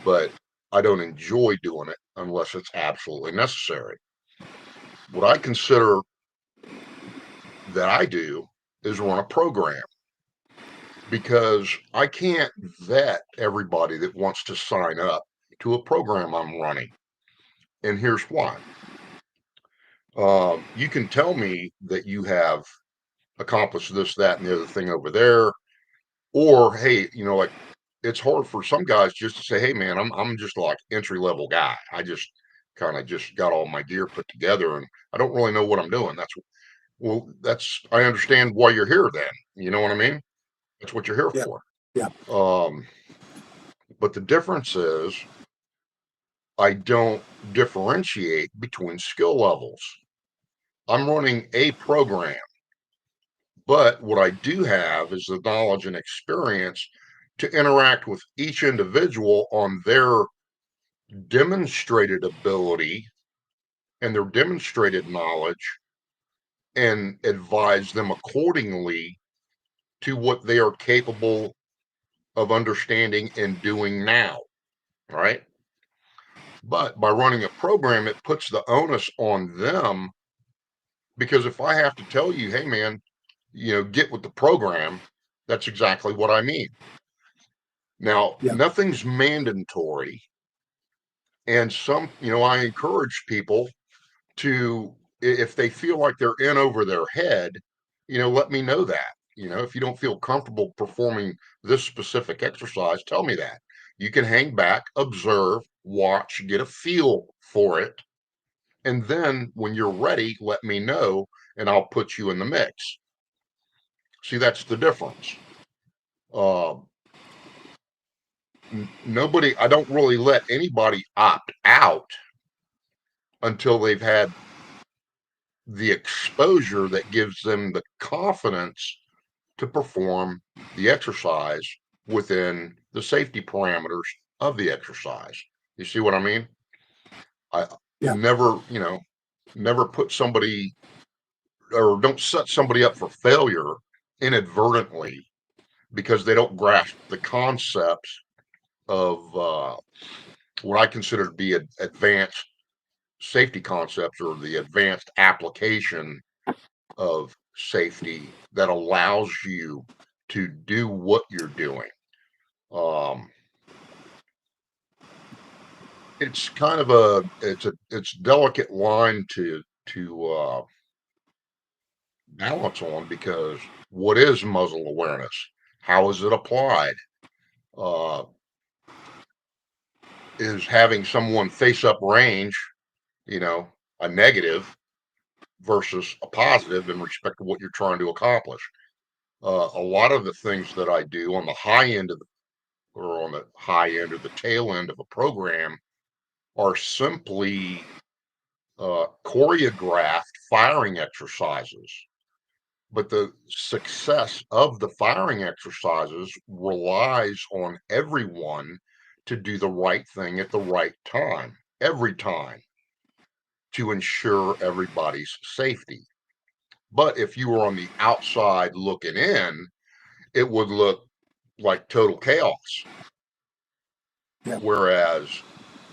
but I don't enjoy doing it unless it's absolutely necessary. What I consider that I do is run a program. because I can't vet everybody that wants to sign up to a program I'm running. And here's why. You can tell me that you have accomplished this, that, and the other thing over there. Or, hey, like it's hard for some guys just to say, hey man, I'm just like entry level guy. I just kind of just got all my gear put together and I don't really know what I'm doing. I understand why you're here then. You know what I mean? That's what you're here Yeah. for. Yeah. But the difference is I don't differentiate between skill levels. I'm running a program, but what I do have is the knowledge and experience to interact with each individual on their demonstrated ability and their demonstrated knowledge and advise them accordingly to what they are capable of understanding and doing now. Right. But by running a program, it puts the onus on them because if I have to tell you, hey, man, get with the program, that's exactly what I mean. Now, Yeah. nothing's mandatory. And I encourage people to, if they feel like they're in over their head, let me know that. If you don't feel comfortable performing this specific exercise, tell me that. You can hang back, observe, watch, get a feel for it. And then when you're ready, let me know and I'll put you in the mix. See, that's the difference. Uh, I don't really let anybody opt out until they've had the exposure that gives them the confidence to perform the exercise within the safety parameters of the exercise. You see what I mean? I Yeah. never put somebody or don't set somebody up for failure inadvertently because they don't grasp the concepts of what I consider to be advanced safety concepts or the advanced application of safety that allows you to do what you're doing. Um, it's kind of it's delicate line to balance on because what is muzzle awareness? How is it applied? Uh, is having someone face up range, you know, a negative versus a positive in respect to what you're trying to accomplish? A lot of the things that I do on the high end of or on the high end or the tail end of a program are simply choreographed firing exercises. But the success of the firing exercises relies on everyone to do the right thing at the right time, every time, to ensure everybody's safety. But if you were on the outside looking in, it would look like total chaos. Yeah. Whereas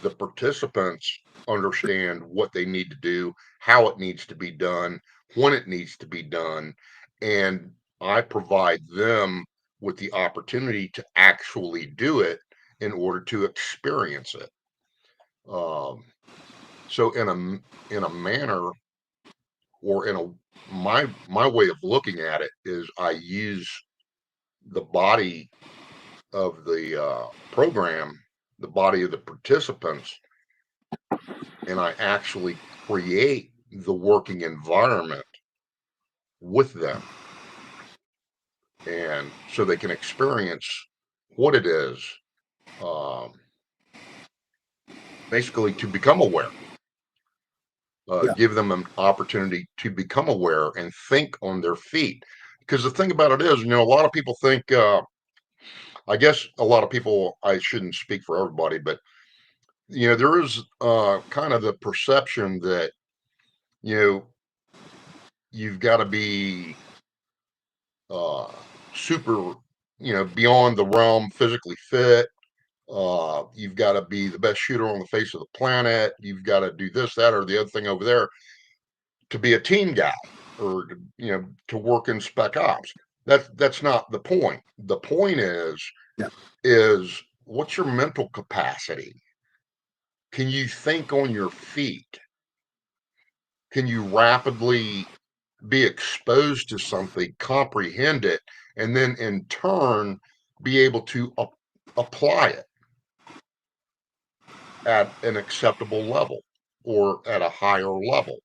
the participants understand what they need to do, how it needs to be done, when it needs to be done, and I provide them with the opportunity to actually do it in order to experience it. Um, so in a manner or in a my way of looking at it is I use the body of the program, the body of the participants, and I actually create the working environment with them. And so they can experience what it is, um, basically to become aware, Yeah. give them an opportunity to become aware and think on their feet. Because the thing about it is, a lot of people think, I guess a lot of people, I shouldn't speak for everybody, but, there is kind of the perception that, you know, you've got to be uh, super, beyond the realm physically fit. You've got to be the best shooter on the face of the planet. You've got to do this, that, or the other thing over there to be a team guy or, to work in spec ops. That's not the point. The point Yeah. is what's your mental capacity? Can you think on your feet? Can you rapidly be exposed to something, comprehend it, and then in turn be able to apply it at an acceptable level or at a higher level?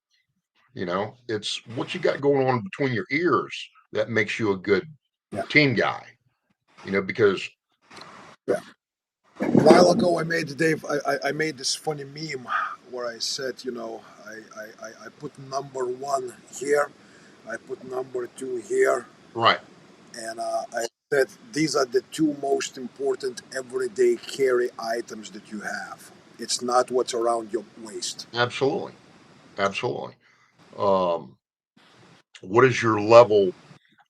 You know, it's what you got going on between your ears that makes you a good Yeah. team guy, you know, because Yeah. A while ago, I made Dave. I made this funny meme where I said, I put number one here, I put number two here, right, and I said these are the two most important everyday carry items that you have. It's not what's around your waist. absolutely, absolutely. Um, what is your level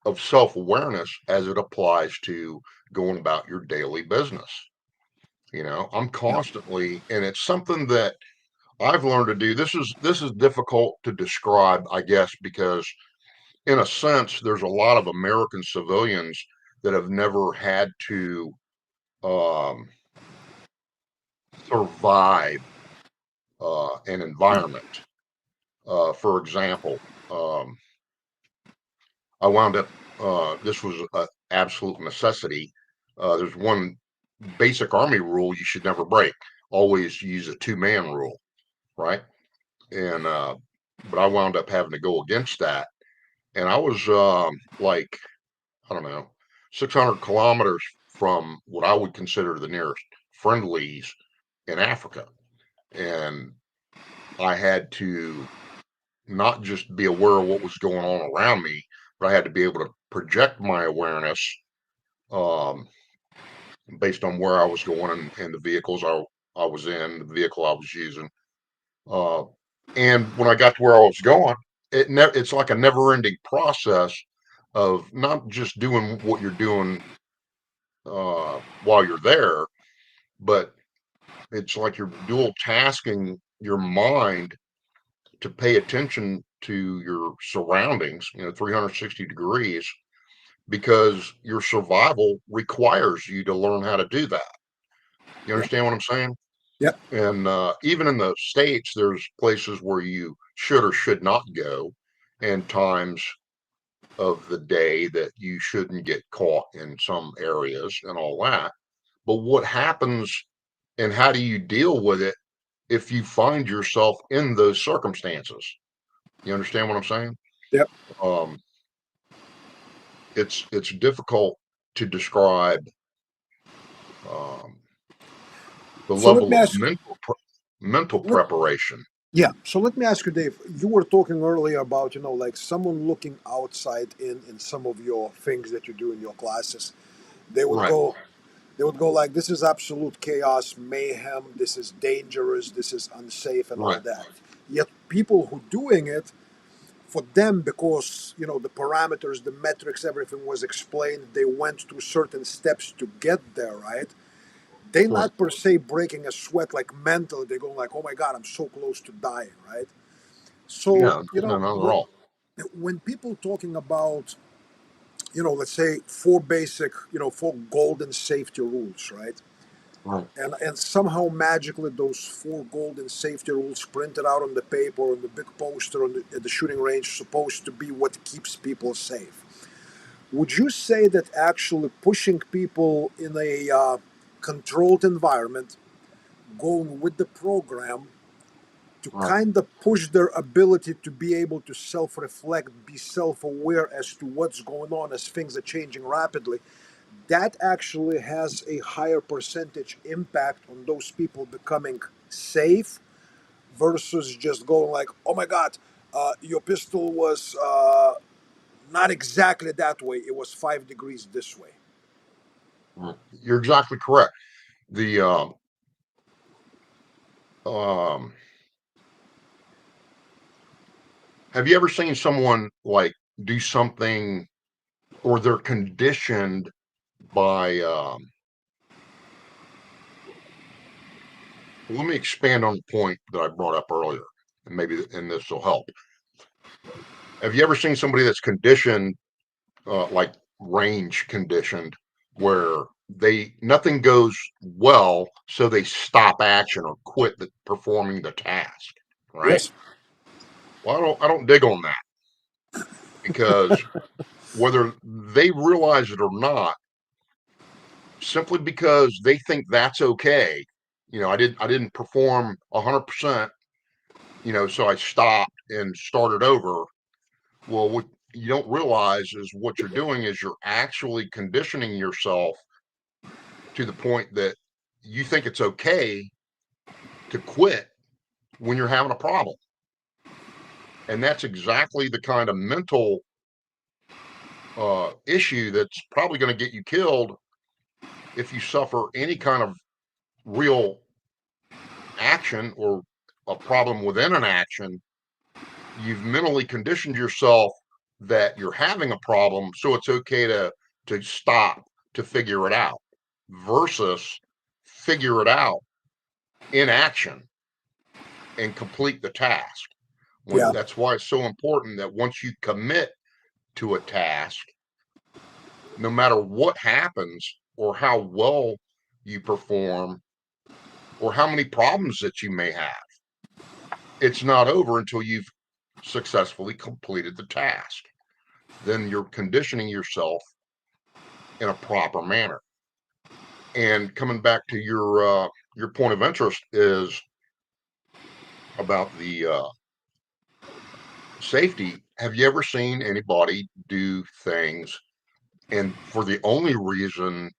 of self-awareness as it applies to going about your daily business? You know, I'm Yeah. constantly, and it's something that I've learned to do. This is difficult to describe, I guess, because in a sense, there's a lot of American civilians that have never had to um, survive an environment. For example, um, I wound up. This was an absolute necessity. There's one basic Army rule you should never break. Always use a two-man rule, right? And but I wound up having to go against that, and I was like, I don't know, 600 kilometers from what I would consider the nearest friendlies in Africa, and I had to not just be aware of what was going on around me, but I had to be able to project my awareness um, based on where I was going and the vehicles I was in, the vehicle I was using. Uh, and when I got to where I was going, it's like a never-ending process of not just doing what you're doing while you're there, but it's like you're dual tasking your mind to pay attention to your surroundings, 360 degrees, because your survival requires you to learn how to do that. You Yeah. understand what I'm saying? Yeah. And even in the States, there's places where you should or should not go, and times of the day that you shouldn't get caught in some areas and all that. But what happens and how do you deal with it if you find yourself in those circumstances? You understand what I'm saying? Yeah. Um, it's difficult to describe um, the So let me level of ask. mental Let, preparation. yeah. So let me ask you, Dave. You were talking earlier about like someone looking outside in some of your things that you do in your classes. They would Right, go. They would go like, "This is absolute chaos, mayhem. This is dangerous. This is unsafe, and all right, that." Yet people who doing it, for them, because the parameters, the metrics, everything was explained, they went through certain steps to get there, right? They right. not per se breaking a sweat, like mentally they're going like, "Oh my god, I'm so close to dying," right? So No, no, not at when all. people talking about, let's say four golden safety rules, right? Right, And somehow magically those four golden safety rules printed out on the paper, on the big poster at the shooting range, supposed to be what keeps people safe. Would you say that actually pushing people in a controlled environment, going with the program, to right, kind of push their ability to be able to self-reflect, be self-aware as to what's going on as things are changing rapidly, that actually has a higher percentage impact on those people becoming safe versus just going like, "Oh my god, your pistol was not exactly that way, it was 5 degrees this way." right. You're exactly correct. The um, have you ever seen someone like do something or they're conditioned by let me expand on the point that I brought up earlier, and maybe and this will help. Have you ever seen somebody that's conditioned like range conditioned where nothing goes well, so they stop action or quit performing the task, right? Yes. Well, I don't dig on that, because whether they realize it or not, simply because they think that's okay, I didn't perform 100%, so I stopped and started over. Well, what you don't realize is what you're doing is you're actually conditioning yourself to the point that you think it's okay to quit when you're having a problem. And that's exactly the kind of mental issue that's probably going to get you killed if you suffer any kind of real action or a problem within an action. You've mentally conditioned yourself that you're having a problem, so it's okay to stop to figure it out, versus figure it out in action and complete the task. Yeah. That's why it's so important that once you commit to a task, no matter what happens or how well you perform or how many problems that you may have, it's not over until you've successfully completed the task. Then you're conditioning yourself in a proper manner. And coming back to your point of interest is about the safety. Have you ever seen anybody do things, and for the only reason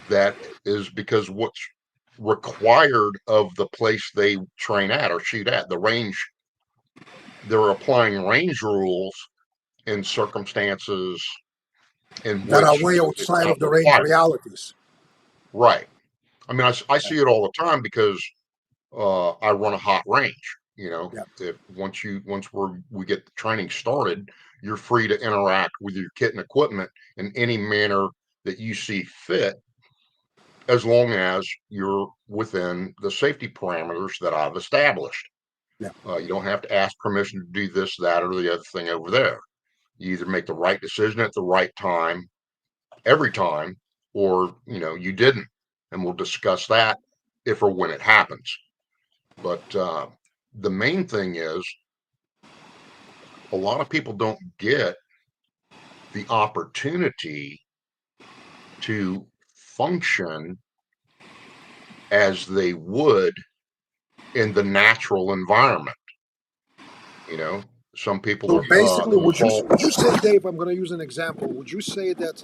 that is because what's required of the place they train at or shoot at, the range, they're applying range rules in circumstances in That are which way it's outside not of the range required. realities. Right. I mean, I Yeah. see it all the time because I run a hot range. Yeah. If once we get the training started, you're free to interact with your kit and equipment in any manner that you see fit, as long as you're within the safety parameters that I've established. Yeah. You don't have to ask permission to do this, that, or the other thing over there. You either make the right decision at the right time every time, or you didn't, and we'll discuss that if or when it happens. But the main thing is, a lot of people don't get the opportunity to function as they would in the natural environment. You know, some So people basically, fall. would you say, Dave? I'm going to use an example. Would you say that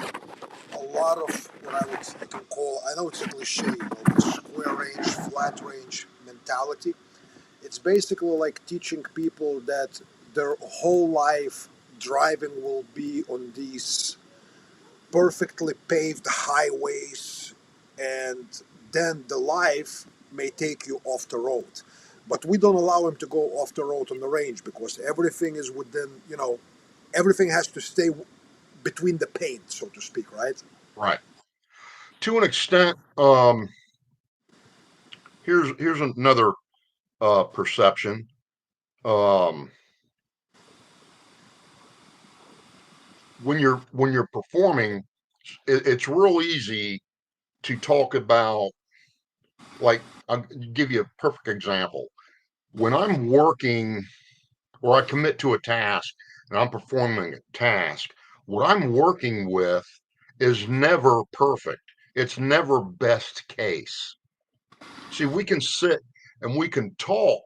a lot of what I can call, I know it's a cliche, the square range, flat range mentality. It's basically like teaching people that their whole life driving will be on these perfectly paved highways, and then the life may take you off the road. But we don't allow him to go off the road on the range because everything is within, everything has to stay between the paint, so to speak, right? Right. To an extent, here's another perception. Um, when you're performing, it's real easy to talk about, like, I'll give you a perfect example. When I'm working or I commit to a task and I'm performing a task, what I'm working with is never perfect. It's never best case. See, we can sit and we can talk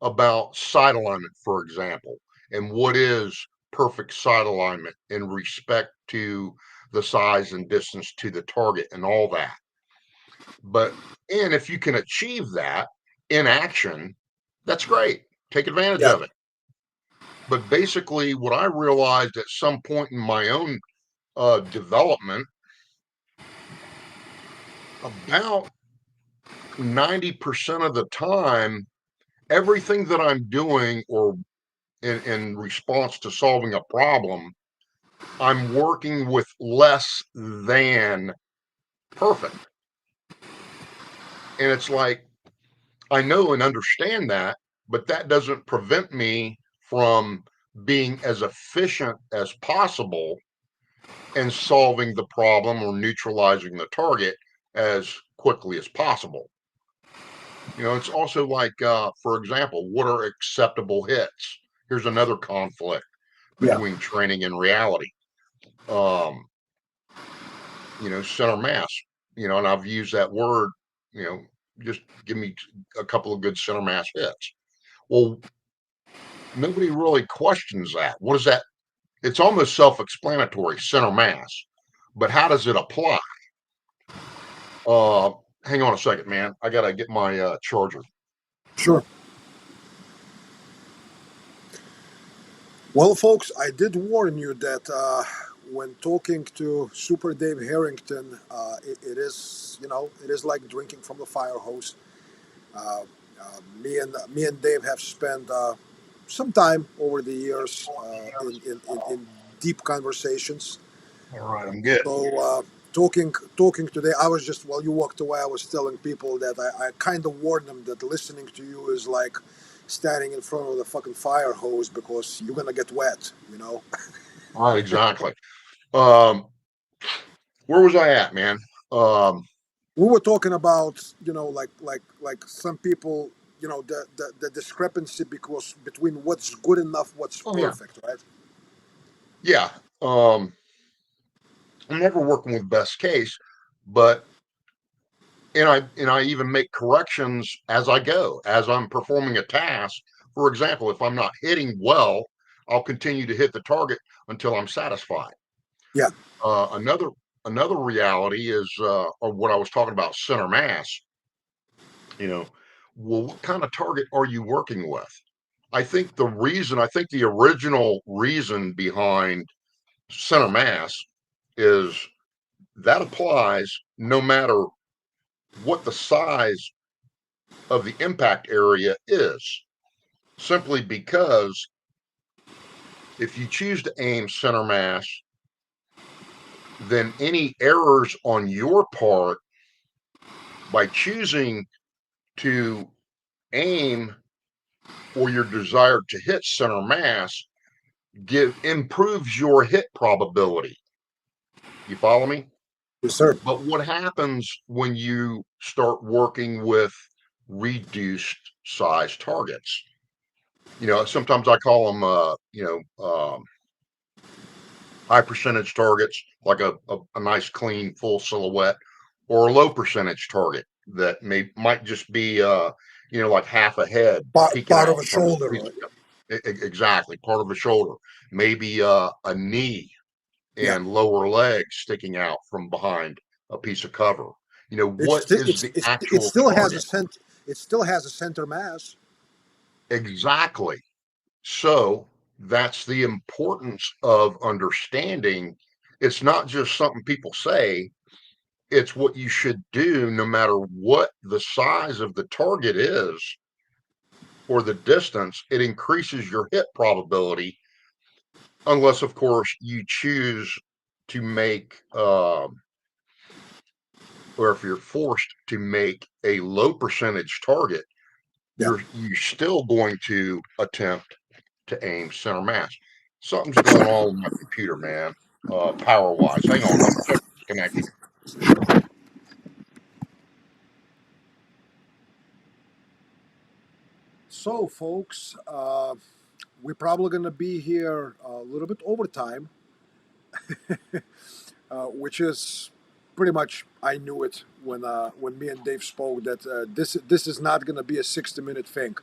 about sight alignment, for example, and what is perfect sight alignment in respect to the size and distance to the target and all that. And if you can achieve that in action, that's great. Take advantage Yeah. of it. But basically, what I realized at some point in my own development, about 90% of the time, everything that I'm doing, or in response to solving a problem, I'm working with less than perfect. And it's like, I know and understand that, but that doesn't prevent me from being as efficient as possible and solving the problem or neutralizing the target as quickly as possible. It's also like, for example, what are acceptable hits? Here's another conflict Yeah. between training and reality. Um, Center mass, and I've used that word, just give me a couple of good center mass hits. Well, nobody really questions that. What is that? It's almost self-explanatory, center mass, but how does it apply? Uh, Hang on a second, man. I gotta get my charger. Sure. Well, folks, I did warn you that when talking to Super Dave Harrington, it is like drinking from the fire hose. Uh, me and Dave have spent some time over the years in deep conversations. All right, I'm good. So talking today, I was just while you walked away, I was telling people that I kind of warned them that listening to you is like standing in front of the fucking fire hose because you're gonna get wet. You know. All right, exactly. Um, where was I at, man? Um, We were talking about like some people, the discrepancy because between what's good enough, what's oh yeah, perfect, right? yeah. Um, I'm never working with best case, but and I even make corrections as I go, as I'm performing a task. For example, if I'm not hitting well, I'll continue to hit the target until I'm satisfied. Yeah. Uh, another another reality is or what I was talking about, center mass. You know, well, what kind of target are you working with? I think the original reason behind center mass is that applies no matter what the size of the impact area is, simply because if you choose to aim center mass, then any errors on your part by choosing to aim or your desire to hit center mass improves your hit probability. You follow me? Yes, sir. But what happens when you start working with reduced size targets? Sometimes I call them, high percentage targets, like a nice, clean, full silhouette, or a low percentage target that might just be, like half a head peeking Part of out a from shoulder, a piece right? of, exactly, part of a shoulder, maybe a knee Yeah. and lower leg sticking out from behind a piece of cover. It's What still is the it actual still has target? it still has a center mass. Exactly. So that's the importance of understanding. It's not just something people say, it's what you should do no matter what the size of the target is or the distance. It increases your hit probability, unless, of course, you choose to make, or if you're forced to make a low percentage target, Yeah. you're still going to attempt to aim center mass. Something's going on with my computer, man. Power wise. Hang on, let me check this connection. So, folks, we're probably going to be here a little bit over time, which is pretty much I knew it when me and Dave spoke that this is not going to be a 60-minute thing.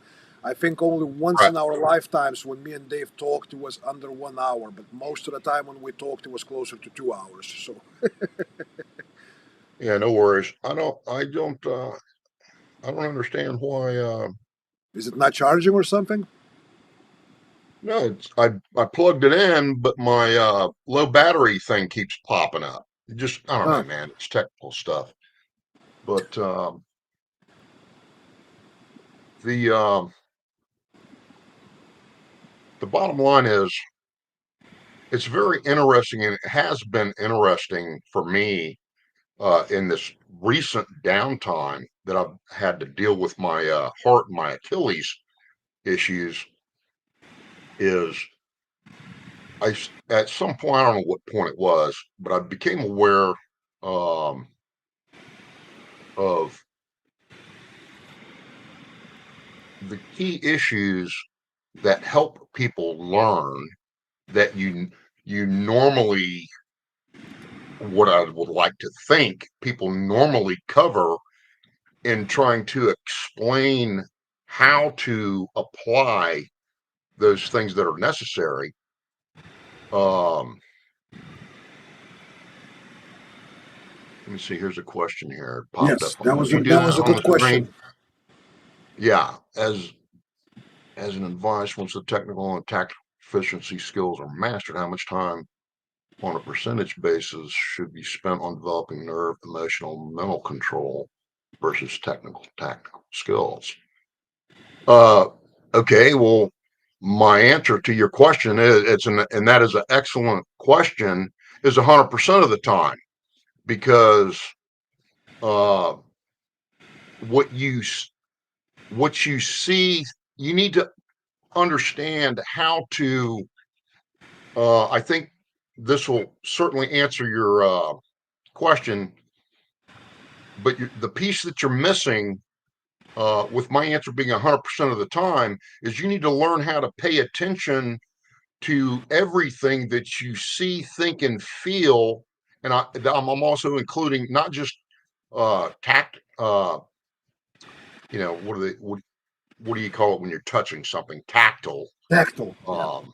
I think only once Right. in our lifetimes when me and Dave talked it was under 1 hour, but most of the time when we talked it was closer to 2 hours. So Yeah, no worries. I don't understand why. is it not charging or something? No, I plugged it in, but my low battery thing keeps popping up. I don't know, Huh. man. It's technical stuff. But the the bottom line is, it's very interesting, and it has been interesting for me in this recent downtime that I've had to deal with my heart and my Achilles issues. Is at some point, I don't know what point it was, but I became aware of the key issues that help people learn that you normally, what I would like to think people normally cover in trying to explain how to apply those things that are necessary. Um, Let me see. Here's a question here. It popped up. Yes, that Could was you do that that was a on good the question. screen? Yeah. As an advice, once the technical and tactical proficiency skills are mastered, how much time on a percentage basis should be spent on developing nerve, emotional, mental control versus technical tactical skills? Uh, okay. Well, my answer to your question is and that is an excellent question, is 100% of the time, because uh, what you what you see, you need to understand how to. I think this will certainly answer your question, but the piece that you're missing, with my answer being 100% of the time, is you need to learn how to pay attention to everything that you see, think, and feel. And I'm also including not just tact. What do you call it when you're touching something? Tactile. Tactile. Yeah. Um,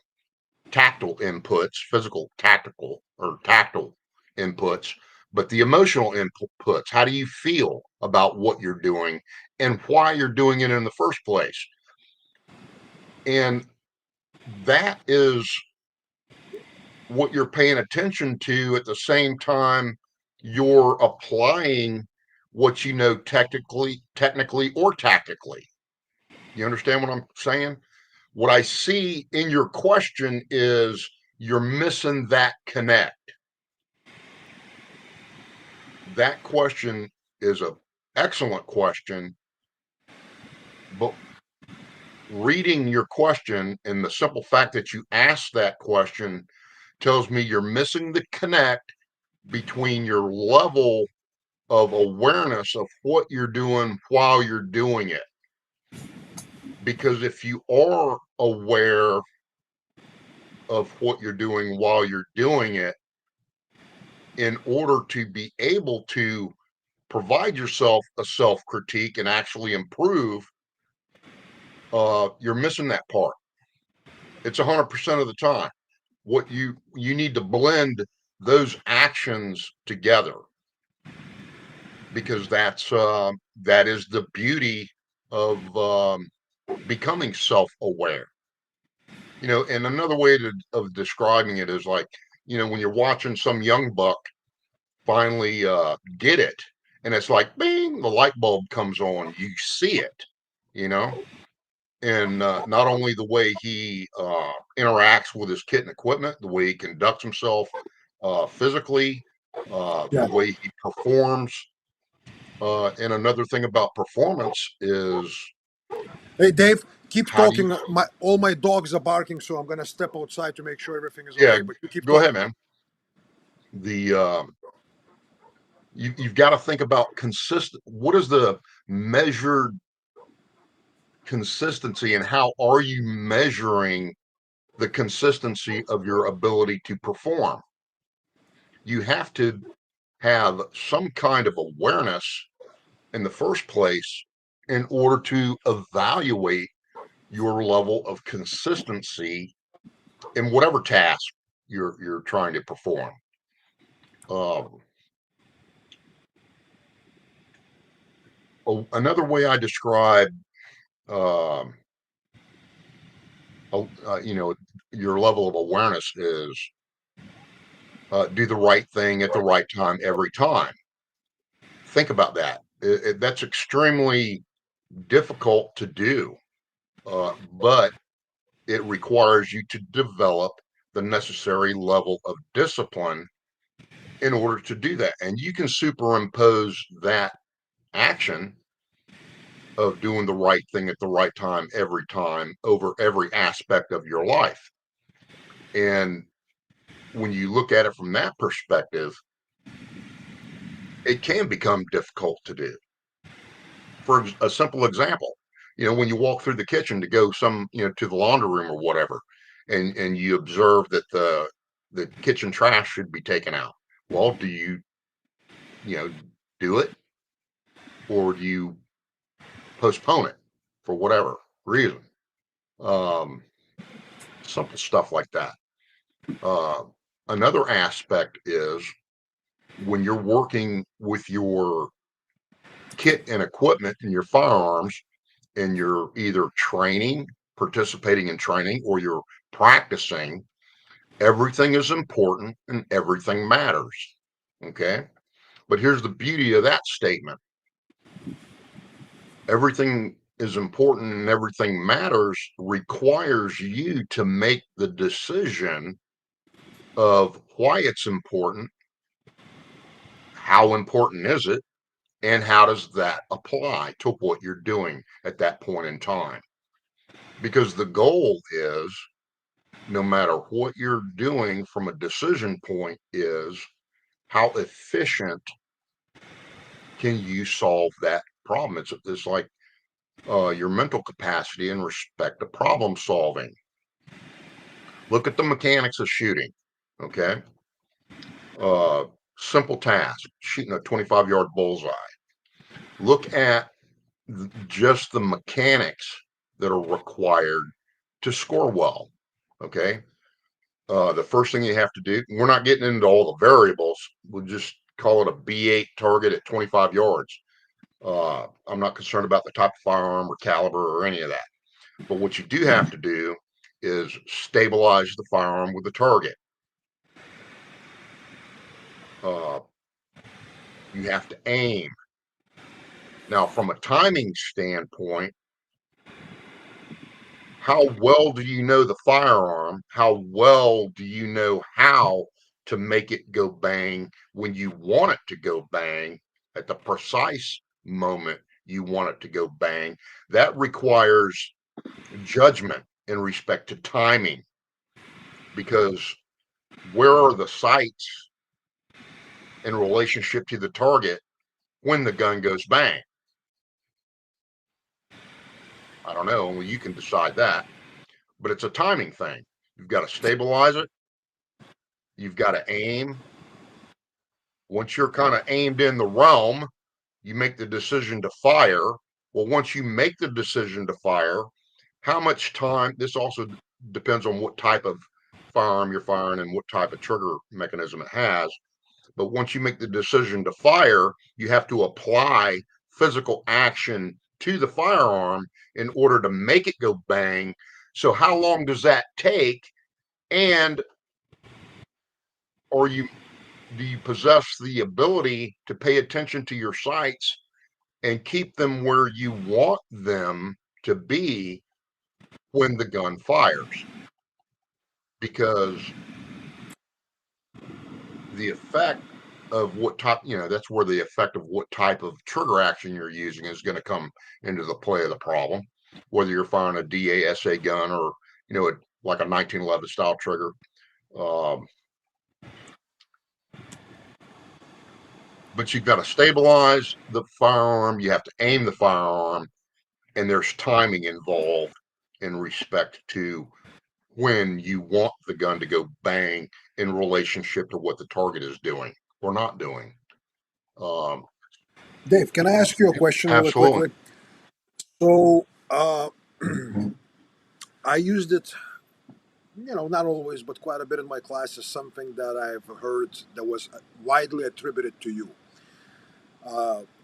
Tactile inputs, physical, tactical, or tactile inputs, but the emotional inputs. How do you feel about what you're doing and why you're doing it in the first place? And that is what you're paying attention to at the same time you're applying what you know technically or tactically. You understand what I'm saying? What I see in your question is you're missing that connect. That question is a excellent question, but reading your question and the simple fact that you asked that question tells me you're missing the connect between your level of awareness of what you're doing while you're doing it. Because if you are aware of what you're doing while you're doing it, in order to be able to provide yourself a self critique and actually improve, you're missing that part. It's 100% of the time. What you need to blend those actions together, because that is the beauty of becoming self-aware. And another way of describing it is like, when you're watching some young buck finally get it, and it's like, bing, the light bulb comes on. You see it, you know, and not only the way he interacts with his kit and equipment, the way he conducts himself physically, the Yeah. way he performs. And another thing about performance is Hey, Dave, keep how do you? talking. All my dogs are barking, so I'm gonna step outside to make sure everything is Yeah, okay. But you keep go ahead, talking. man. The you've got to think about consistent. What is the measured consistency, and how are you measuring the consistency of your ability to perform? You have to have some kind of awareness in the first place in order to evaluate your level of consistency in whatever task you're trying to perform. Um, Another way I describe, um, your level of awareness is do the right thing at the right time every time. Think about that. That's extremely difficult to do, but it requires you to develop the necessary level of discipline in order to do that. And you can superimpose that action of doing the right thing at the right time every time over every aspect of your life. And when you look at it from that perspective, it can become difficult to do. For a simple example, when you walk through the kitchen to go to the laundry room or whatever, and you observe that the kitchen trash should be taken out. Well, do you do it, or do you postpone it for whatever reason? Um, Simple stuff like that. Uh, Another aspect is when you're working with your kit and equipment and your firearms, and you're either participating in training, or you're practicing, everything is important and everything matters. Okay. But here's the beauty of that statement: everything is important and everything matters requires you to make the decision of why it's important, how important is it, and how does that apply to what you're doing at that point in time. Because the goal is, no matter what you're doing from a decision point, is how efficient can you solve that problem. It's like your mental capacity in respect to problem solving. Look at the mechanics of shooting. Okay. uh Simple task, shooting a 25-yard bullseye. Look at just the mechanics that are required to score well. Okay. The first thing you have to do, we're not getting into all the variables, we'll just call it a B8 target at 25 yards. I'm not concerned about the type of firearm or caliber or any of that. But what you do have to do is stabilize the firearm with the target. Uh, you have to aim. Now, from a timing standpoint, how well do you know the firearm? How well do you know how to make it go bang when you want it to go bang at the precise moment you want it to go bang? That requires judgment in respect to timing, because where are the sights in relationship to the target when the gun goes bang? I don't know. Only you can decide that. But it's a timing thing. You've got to stabilize it. You've got to aim. Once you're kind of aimed in the realm, you make the decision to fire. Well, once you make the decision to fire, how much time? This also depends on what type of firearm you're firing and what type of trigger mechanism it has. But once you make the decision to fire, you have to apply physical action to the firearm in order to make it go bang. So how long does that take? And or you do you possess the ability to pay attention to your sights and keep them where you want them to be when the gun fires? Because the effect of what type, that's where the effect of what type of trigger action you're using is going to come into the play of the problem. Whether you're firing a DASA gun or, like a 1911 style trigger. Um, but you've got to stabilize the firearm, you have to aim the firearm, and there's timing involved in respect to when you want the gun to go bang in relationship to what the target is doing or not doing. Um, Dave, can I ask you a question really Absolutely. quickly? So, I used it, not always, but quite a bit in my classes, something that I've heard that was widely attributed to you.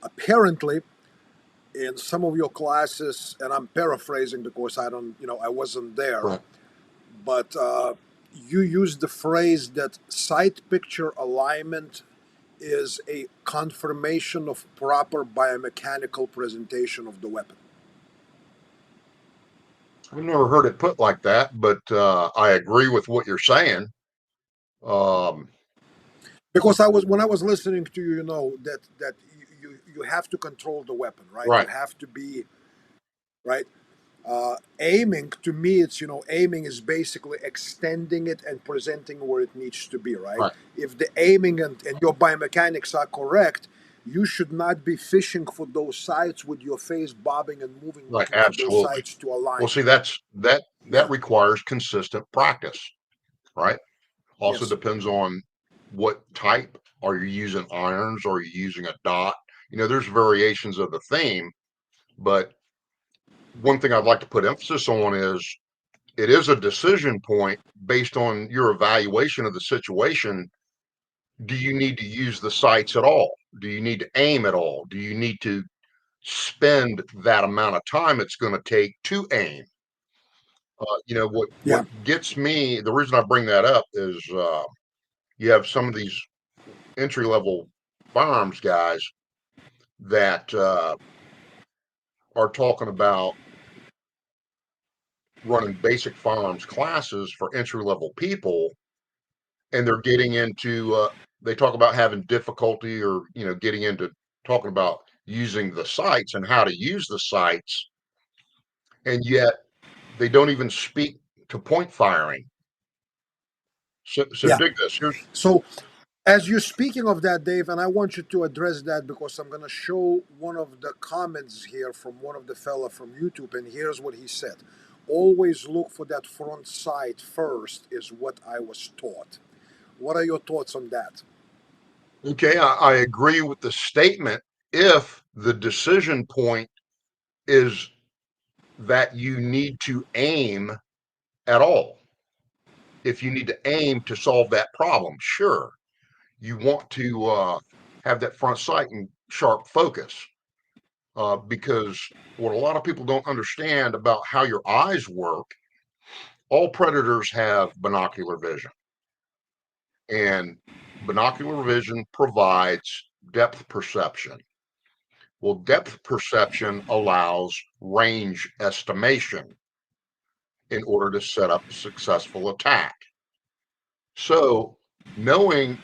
Apparently, in some of your classes, and I'm paraphrasing because I don't, I wasn't there, Right. but you used the phrase that sight picture alignment is a confirmation of proper biomechanical presentation of the weapon. I've never heard it put like that, but I agree with what you're saying. Um, Because when I was listening to you, that you have to control the weapon, right? You right. have to be right. Aiming, to me, it's, aiming is basically extending it and presenting where it needs to be, right? Right. If the aiming and your biomechanics are correct, you should not be fishing for those sights with your face bobbing and moving, Right. looking for those Absolutely. sights to Well, align. see, that Yeah. requires consistent practice, right? Also Yes. depends on what type. Are you using irons? Or are you using a dot? There's variations of the theme, but one thing I'd like to put emphasis on is it is a decision point based on your evaluation of the situation. Do you need to use the sights at all? Do you need to aim at all? Do you need to spend that amount of time it's going to take to aim? What Yeah. gets me, the reason I bring that up is you have some of these entry level firearms guys that are talking about running basic firearms classes for entry level people, and they're getting into they talk about having difficulty, or getting into talking about using the sights and how to use the sights, and yet they don't even speak to point firing. So Yeah. dig this. Here's So, as you're speaking of that, Dave, and I want you to address that because I'm going to show one of the comments here from one of the fella from YouTube, and here's what he said. Always look for that front sight first, is what I was taught. What are your thoughts on that? okay. I agree with the statement if the decision point is that you need to aim at all. If you need to aim to solve that problem, sure, you want to have that front sight and sharp focus, because what a lot of people don't understand about how your eyes work, all predators have binocular vision, and binocular vision provides depth perception. Well, depth perception allows range estimation in order to set up a successful attack. So, knowing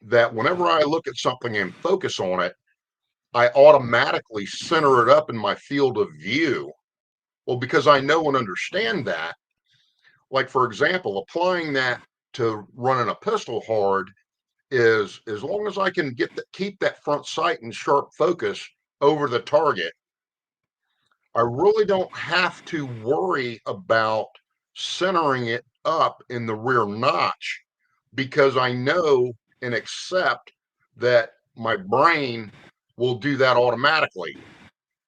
that whenever I look at something and focus on it, I automatically center it up in my field of view. Well, because I know and understand that, like for example, applying that to running a pistol hard is, as long as I can keep that front sight and sharp focus over the target, I really don't have to worry about centering it up in the rear notch, because I know and accept that my brain will do that automatically,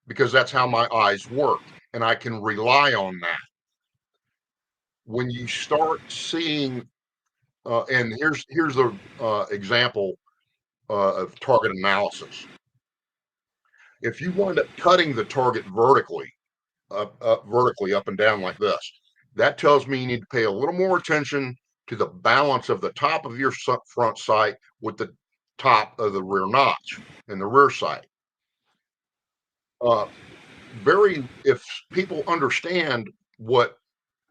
because that's how my eyes work, and I can rely on that. When you start seeing, and here's the example of target analysis. If you wind up cutting the target vertically up and down like this, that tells me you need to pay a little more attention to the balance of the top of your front sight with the top of the rear notch and the rear sight. Uh, if people understand what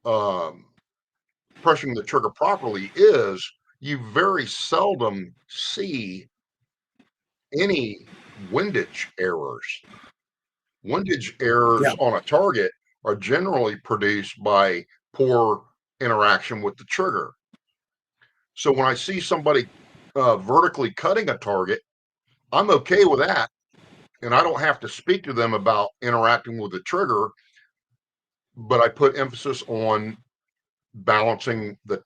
um, pressing the trigger properly is, you very seldom see any windage errors. Windage errors Yeah. on a target are generally produced by poor interaction with the trigger. So when I see somebody vertically cutting a target, I'm okay with that. And I don't have to speak to them about interacting with the trigger, but I put emphasis on balancing the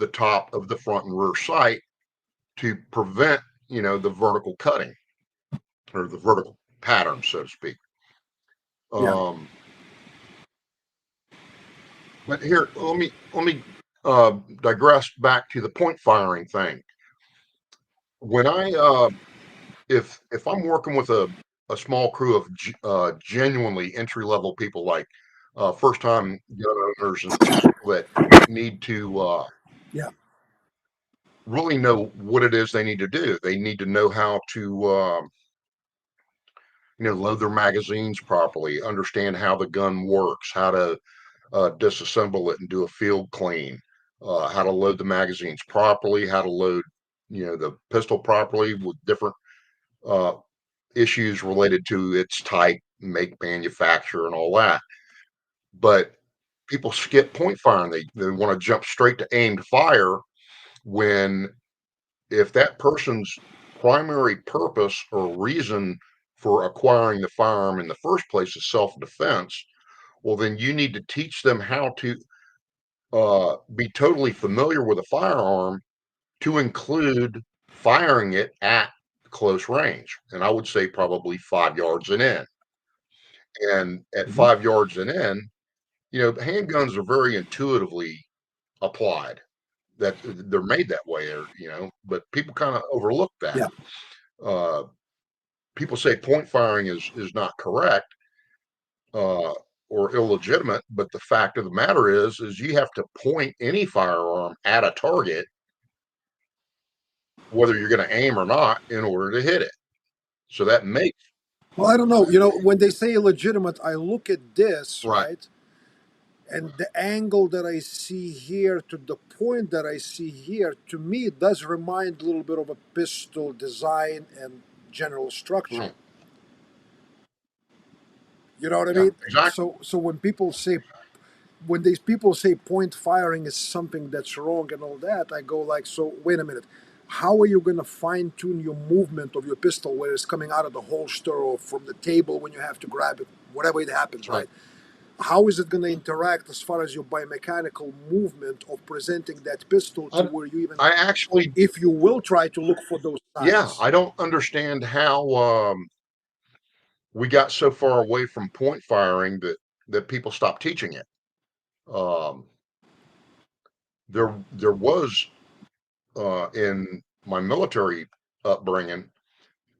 top of the front and rear sight to prevent, the vertical cutting or the vertical pattern, so to speak. Yeah. Um, but here, let me digress back to the point firing thing. When I if I'm working with a small crew of genuinely entry level people, like first time gun owners and people that need to Yeah. really know what it is they need to do. They need to know how to load their magazines properly, understand how the gun works, how to disassemble it and do a field clean, how to load the magazines properly, how to load the pistol properly with different uh, issues related to its type, make, manufacture, and all that. But people skip point firing. They want to jump straight to aimed fire when if that person's primary purpose or reason for acquiring the firearm in the first place is self-defense, well, then you need to teach them how to be totally familiar with a firearm to include firing it at close range. And I would say probably 5 yards and in. And at Hmm. 5 yards and in, handguns are very intuitively applied. That they're made that way, or but people kind of overlook that. Yeah. Uh, People say point firing is not correct uh, or illegitimate, but the fact of the matter is you have to point any firearm at a target, whether you're going to aim or not, in order to hit it. So that makes Well, I don't know. When they say illegitimate, I look at this, right. right? And the angle that I see here to the point that I see here, to me, it does remind a little bit of a pistol design and general structure. Mm, You know what I yeah, mean? exactly. So when these people say point firing is something that's wrong and all that, I go like, so wait a minute. How are you going to fine tune your movement of your pistol, where it's coming out of the holster or from the table when you have to grab it, whatever it happens, That's right. right? How is it going to interact as far as your biomechanical movement of presenting that pistol to I, where you even, I actually, if you will try to look for those yeah, signs? I don't understand how we got so far away from point firing that people stopped teaching it. Um, there was in my military upbringing,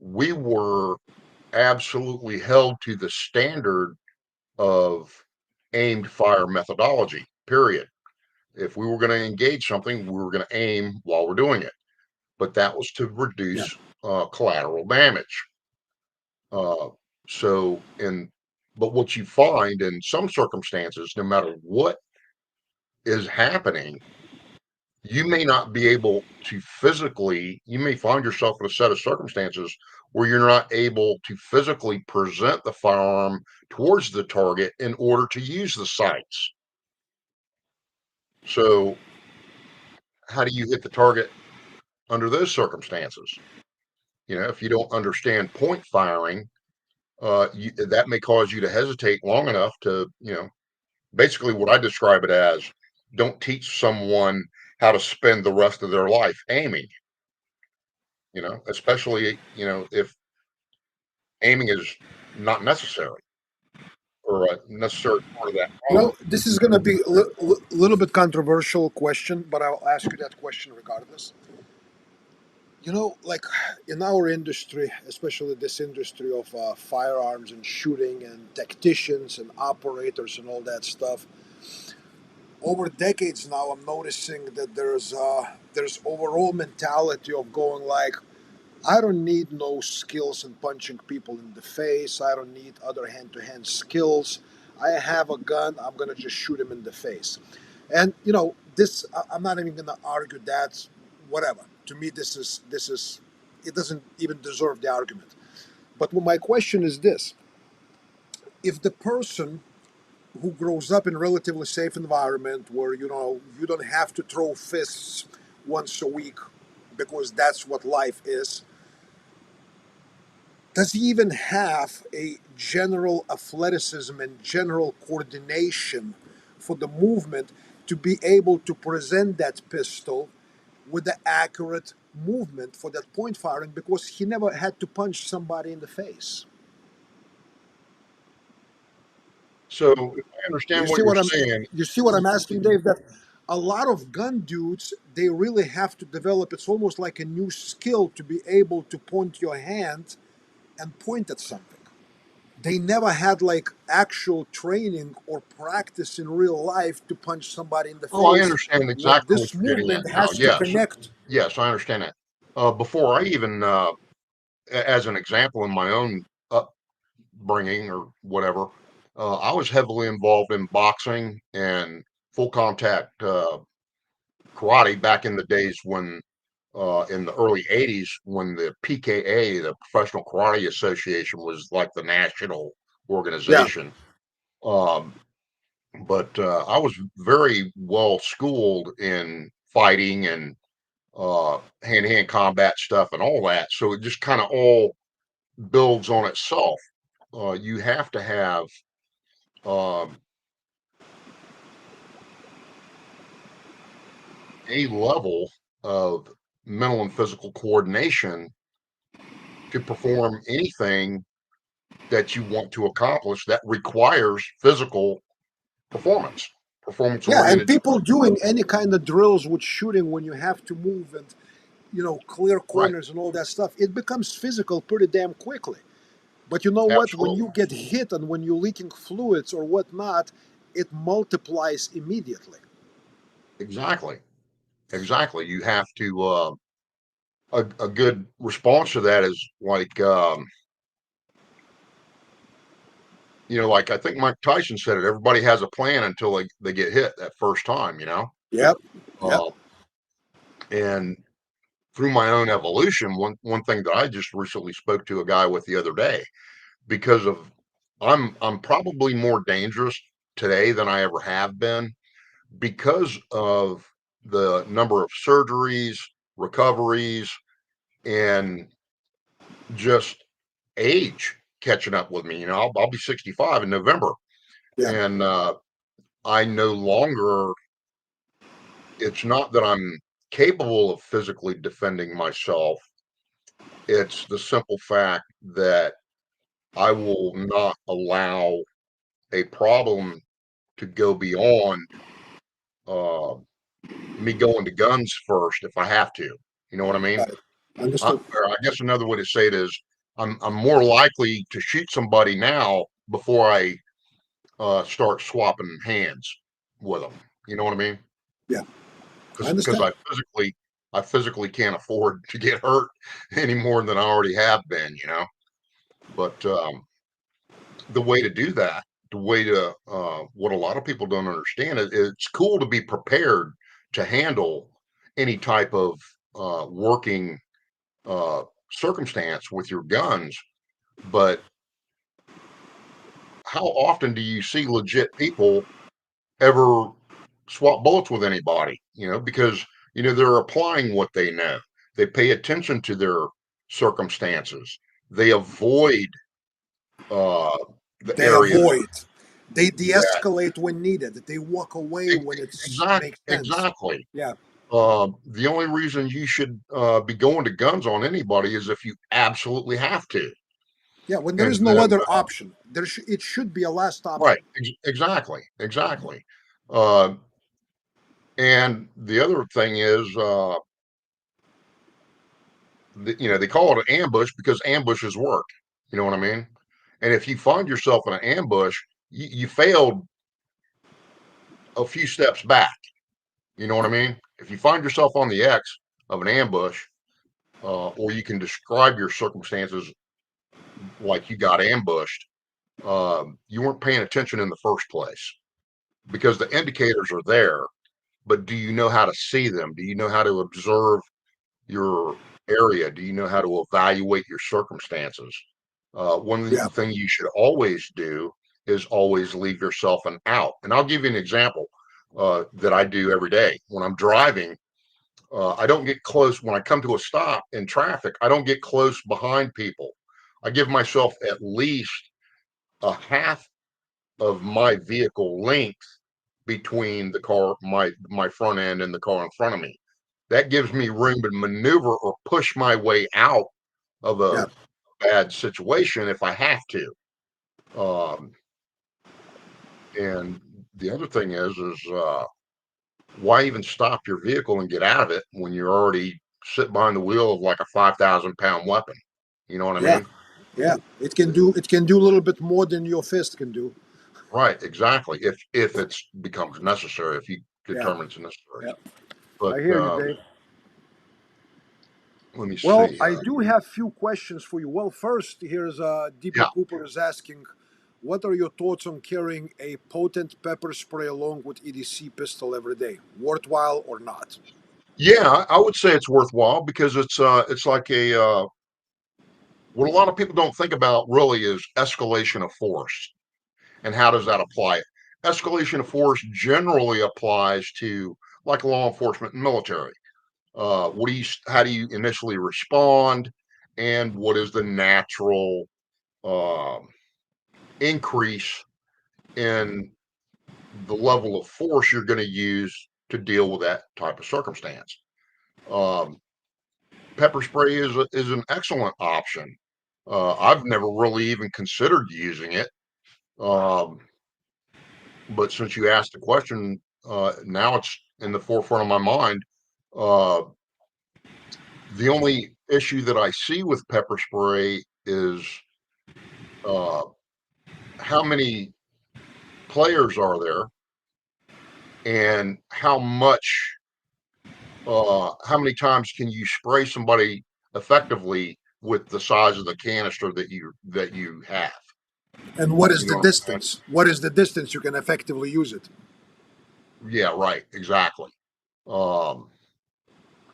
we were absolutely held to the standard of aimed fire methodology. Period. If we were going to engage something, we were going to aim while we're doing it. But that was to Yeah. reduce collateral damage. Uh, so, but what you find in some circumstances, no matter what is happening, you may not be able to physically, you may find yourself in a set of circumstances where you're not able to physically present the firearm towards the target in order to use the sights. So, how do you hit the target under those circumstances? If you don't understand point firing, that may cause you to hesitate long enough to, basically what I describe it as don't teach someone how to spend the rest of their life aiming, especially, if aiming is not necessary or a necessary part of that problem. This is going to be a little bit controversial question, but I'll ask you that question regardless. Like in our industry, especially this industry of firearms and shooting and tacticians and operators and all that stuff, over decades now, I'm noticing that there's overall mentality of going like, I don't need no skills in punching people in the face. I don't need other hand-to-hand skills. I have a gun. I'm gonna just shoot him in the face. And this, I'm not even gonna argue that. Whatever. To me, this is it doesn't even deserve the argument. But my question is this: if the person who grows up in a relatively safe environment where you don't have to throw fists once a week because that's what life is, does he even have a general athleticism and general coordination for the movement to be able to present that pistol with the accurate movement for that point firing, because he never had to punch somebody in the face? So, if I You understand what see you're what I'm saying, you see what I'm asking, Dave? That a lot of gun dudes, they really have to develop, it's almost like a new skill to be able to point your hand and point at something. They never had like actual training or practice in real life to punch somebody in the oh, I face. understand What exactly what this you're getting at movement now. has to Yes, connect. yes, I understand that. Before I even, as an example, in my own upbringing or whatever, I was heavily involved in boxing and full contact karate back in the days when, in the early 80s, when the PKA, the Professional Karate Association, was like the national Yeah. organization. Um, But I was very well schooled in fighting and hand-to-hand combat stuff and all that. So it just kind of all builds on itself. You have to have um, a level of mental and physical coordination to perform anything that you want to accomplish that requires physical performance, performance Yeah, and oriented. people doing any kind of drills with shooting when you have to move and clear Right. corners and all that stuff, it becomes physical pretty damn quickly. But you know what? When Absolutely. you get hit and when you're leaking fluids or whatnot, it multiplies immediately. Exactly. Exactly. You have to, a good response to that is like, like I think Mike Tyson said it, everybody has a plan until they get hit that first time. Yep. Yep. Uh, and through my own evolution, one thing that I just recently spoke to a guy with the other day, because of I'm probably more dangerous today than I ever have been because of the number of surgeries, recoveries, and just age catching up with me. I'll be 65 in November, Yeah. and I no longer. It's not that I'm capable of physically defending myself. It's the simple fact that I will not allow a problem to go beyond uh, me going to guns first if I have to. You know what I mean? Got it. Understood. Or I guess another way to say it is I'm more likely to shoot somebody now before I start swapping hands with them. You know what I mean? Yeah. I Because understand. I physically can't afford to get hurt any more than I already have been. But the way to do that, the way to what a lot of people don't understand is it's cool to be prepared to handle any type of working uh, circumstance with your guns, but how often do you see legit people ever swap bullets with anybody? Because they're applying what they know. They pay attention to their circumstances. They avoid uh, the They areas avoid. They that de-escalate when needed. They walk away when it's makes sense. exactly. Yeah. The only reason you should be going to guns on anybody is if you absolutely have to. Yeah. When there And is no then, other option, it should be a last right, option. exactly. Uh, and the other thing is, they call it an ambush because ambushes work. You know what I mean? And if you find yourself in an ambush, you failed a few steps back. You know what I mean? If you find yourself on the X of an ambush, or you can describe your circumstances like you got ambushed, you weren't paying attention in the first place because the indicators are there, but do you know how to see them? Do you know how to observe your area? Do you know how to evaluate your circumstances? One of the Yeah. things you should always do is always leave yourself an out. And I'll give you an example that I do every day when I'm driving. I don't get close when I come to a stop in traffic. I don't get close behind people. I give myself at least a half of my vehicle length between the car, my front end, and the car in front of me. That gives me room to maneuver or push my way out of Yeah. a bad situation if I have to. Um, and the other thing is why even stop your vehicle and get out of it when you're already sitting behind the wheel of like a 5,000 pound weapon? You know what I Yeah. mean? Yeah. It can do a little bit more than your fist can do. Right, exactly. If it's becomes necessary, if you Yeah. determine it's necessary. Yeah. But I hear you, Dave. let me Well, see. I do have few questions for you. Well, first, here's Yeah, DP Cooper is asking, what are your thoughts on carrying a potent pepper spray along with EDC pistol every day? Worthwhile or not? yeah, I would say it's worthwhile because it's like what a lot of people don't think about really is escalation of force and how does that apply? escalation of force generally applies to like law enforcement and military. How do you initially respond, and what is the natural um, increase in the level of force you're going to use to deal with that type of circumstance? Um, Pepper spray is an excellent option. I've never really even considered using it, um, but since you asked the question, now it's in the forefront of my mind. Uh, the only issue that I see with pepper spray is uh, how many players are there, and how many times can you spray somebody effectively with the size of the canister that you have? And what is You know the what I'm saying? distance? What is the distance you can effectively use it? Yeah, right, exactly. Um,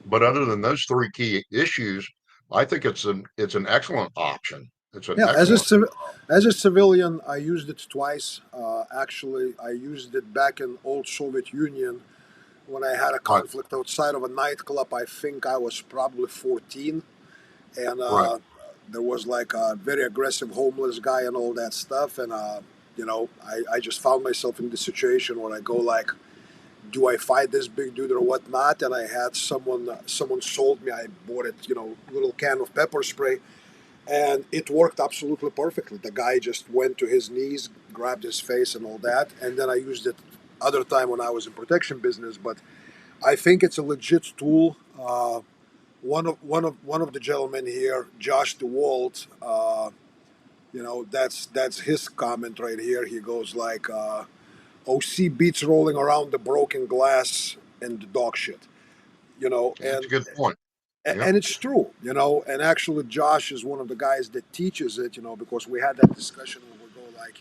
but other than those three key issues, I think it's an excellent option. It's an Yeah, excellent. as a civilian, I used it twice. Actually, I used it back in old Soviet Union when I had a Right, conflict outside of a nightclub. I think I was probably 14, and right. there was like a very aggressive homeless guy and all that stuff. And I just found myself in this situation where I go like, do I fight this big dude or whatnot? And I had someone sold me. I bought it, little can of pepper spray, and it worked absolutely perfectly. The guy just went to his knees, grabbed his face, and all that. And then I used it other time when I was in protection business. But I think it's a legit tool. One of the gentlemen here, Josh DeWalt, that's his comment right here. He goes like, "OC beats rolling around the broken glass and the dog shit." You know, That's a and good point. Yeah, and it's true, and actually Josh is one of the guys that teaches it, because we had that discussion where we go like,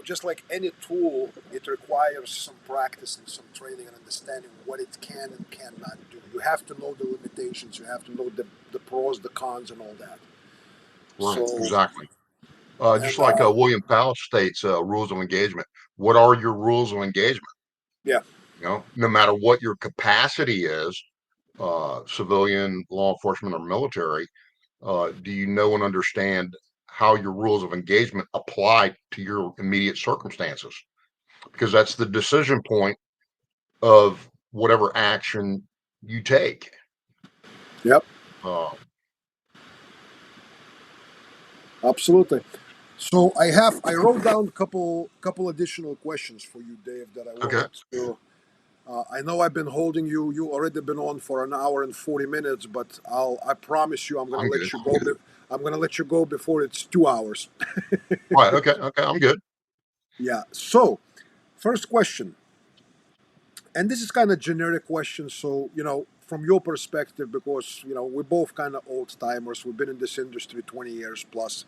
just like any tool, it requires some practice and some training and understanding what it can and cannot do. You have to know the limitations, you have to know the pros, the cons, and all that. right, So, exactly. Just and like William Powell states, rules of engagement. What are your rules of engagement? yeah, No matter what your capacity is, civilian, law enforcement, or military, do you know and understand how your rules of engagement apply to your immediate circumstances? Because that's the decision point of whatever action you take. yep, Uh, absolutely. So I wrote down a couple additional questions for you, Dave, that I okay, wanted to. I know I've been holding you. You already been on for an hour and 40 minutes, but I promise you, I'm gonna I'm good. let you go. I'm gonna let you go before it's 2 hours. Right, okay, okay, I'm good. Yeah. So, first question, and this is kind of generic question. So, from your perspective, because we're both kind of old timers. We've been in this industry 20 years plus.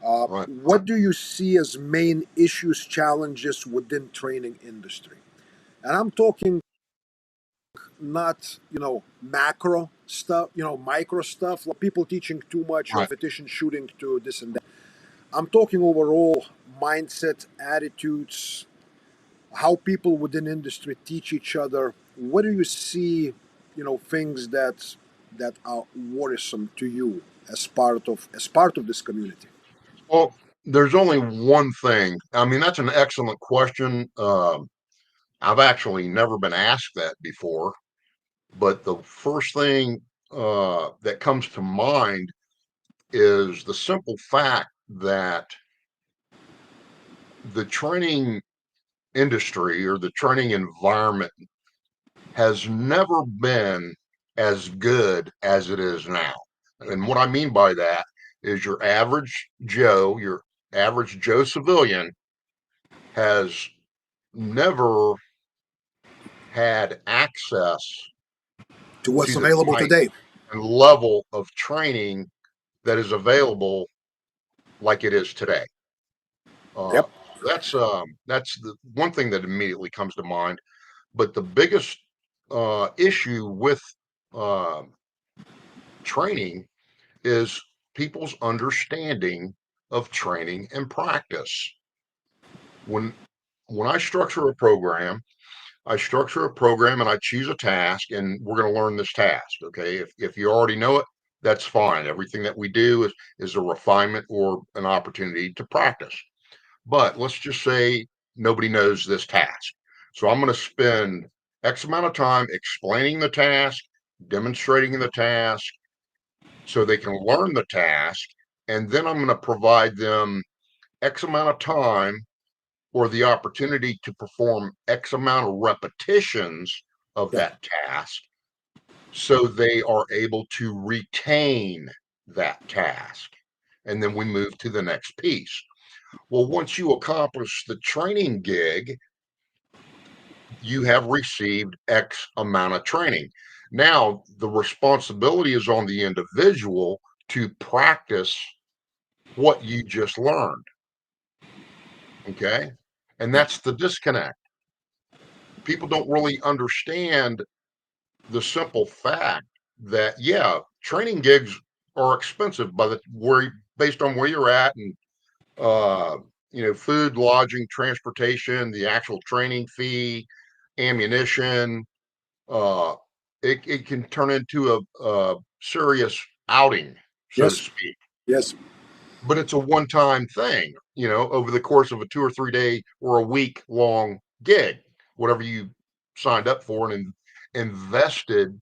Right. What do you see as main issues, challenges within training industry? And I'm talking not macro stuff, micro stuff like people teaching too much, Right. repetition shooting to this and that. I'm talking overall mindset, attitudes, how people within industry teach each other. What do you see, things that are worrisome to you as part of this community? Well, there's only one thing. I mean, that's an excellent question. I've actually never been asked that before, but the first thing that comes to mind is the simple fact that the training industry or the training environment has never been as good as it is now. And what I mean by that is your average Joe civilian has never had access To what's to the available type today? and level of training that is available like it is today. Uh, Yep. that's the one thing that immediately comes to mind. But the biggest issue with uh, training is people's understanding of training and practice. When when I structure a program, and I choose a task, and we're going to learn this task. Okay. If you already know it, that's fine. Everything that we do is a refinement or an opportunity to practice. But let's just say nobody knows this task. So I'm going to spend X amount of time explaining the task, demonstrating the task so they can learn the task. And then I'm going to provide them X amount of time or the opportunity to perform X amount of repetitions of Yeah. that task so they are able to retain that task. And then we move to the next piece. Well, once you accomplish the training gig, you have received X amount of training. Now, the responsibility is on the individual to practice what you just learned. Okay. And Yeah. that's the disconnect. People don't really understand the simple fact that, yeah, training gigs are expensive by the where based on where you're at and uh, food, lodging, transportation, the actual training fee, ammunition. Uh, it can turn into a serious outing, so to Yes. speak. Yes. But it's a one-time thing, over the course of a 2 or 3 day or a week long gig, whatever you signed up for and invested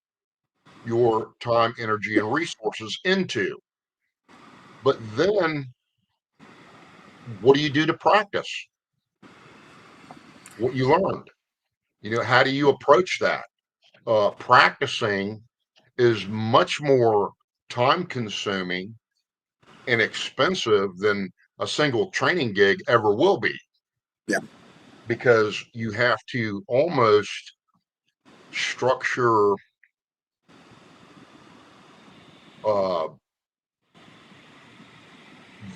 your time, energy, and resources into. But then what do you do to practice what you learned? How do you approach that? Practicing is much more time consuming and expensive than a single training gig ever will be Yeah. because you have to almost structure uh,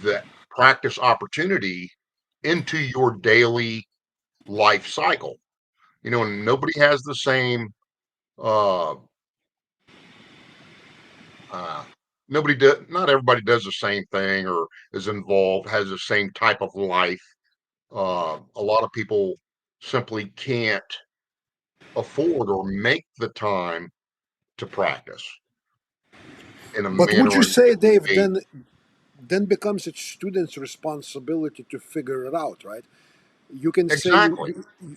that practice opportunity into your daily life cycle. And nobody has the same uh, uh, not everybody does the same thing or is involved, has the same type of life. A lot of people simply can't afford or make the time to practice in a But would manner you and say, Dave, way. then becomes a student's responsibility to figure it out, right? You can say Exactly.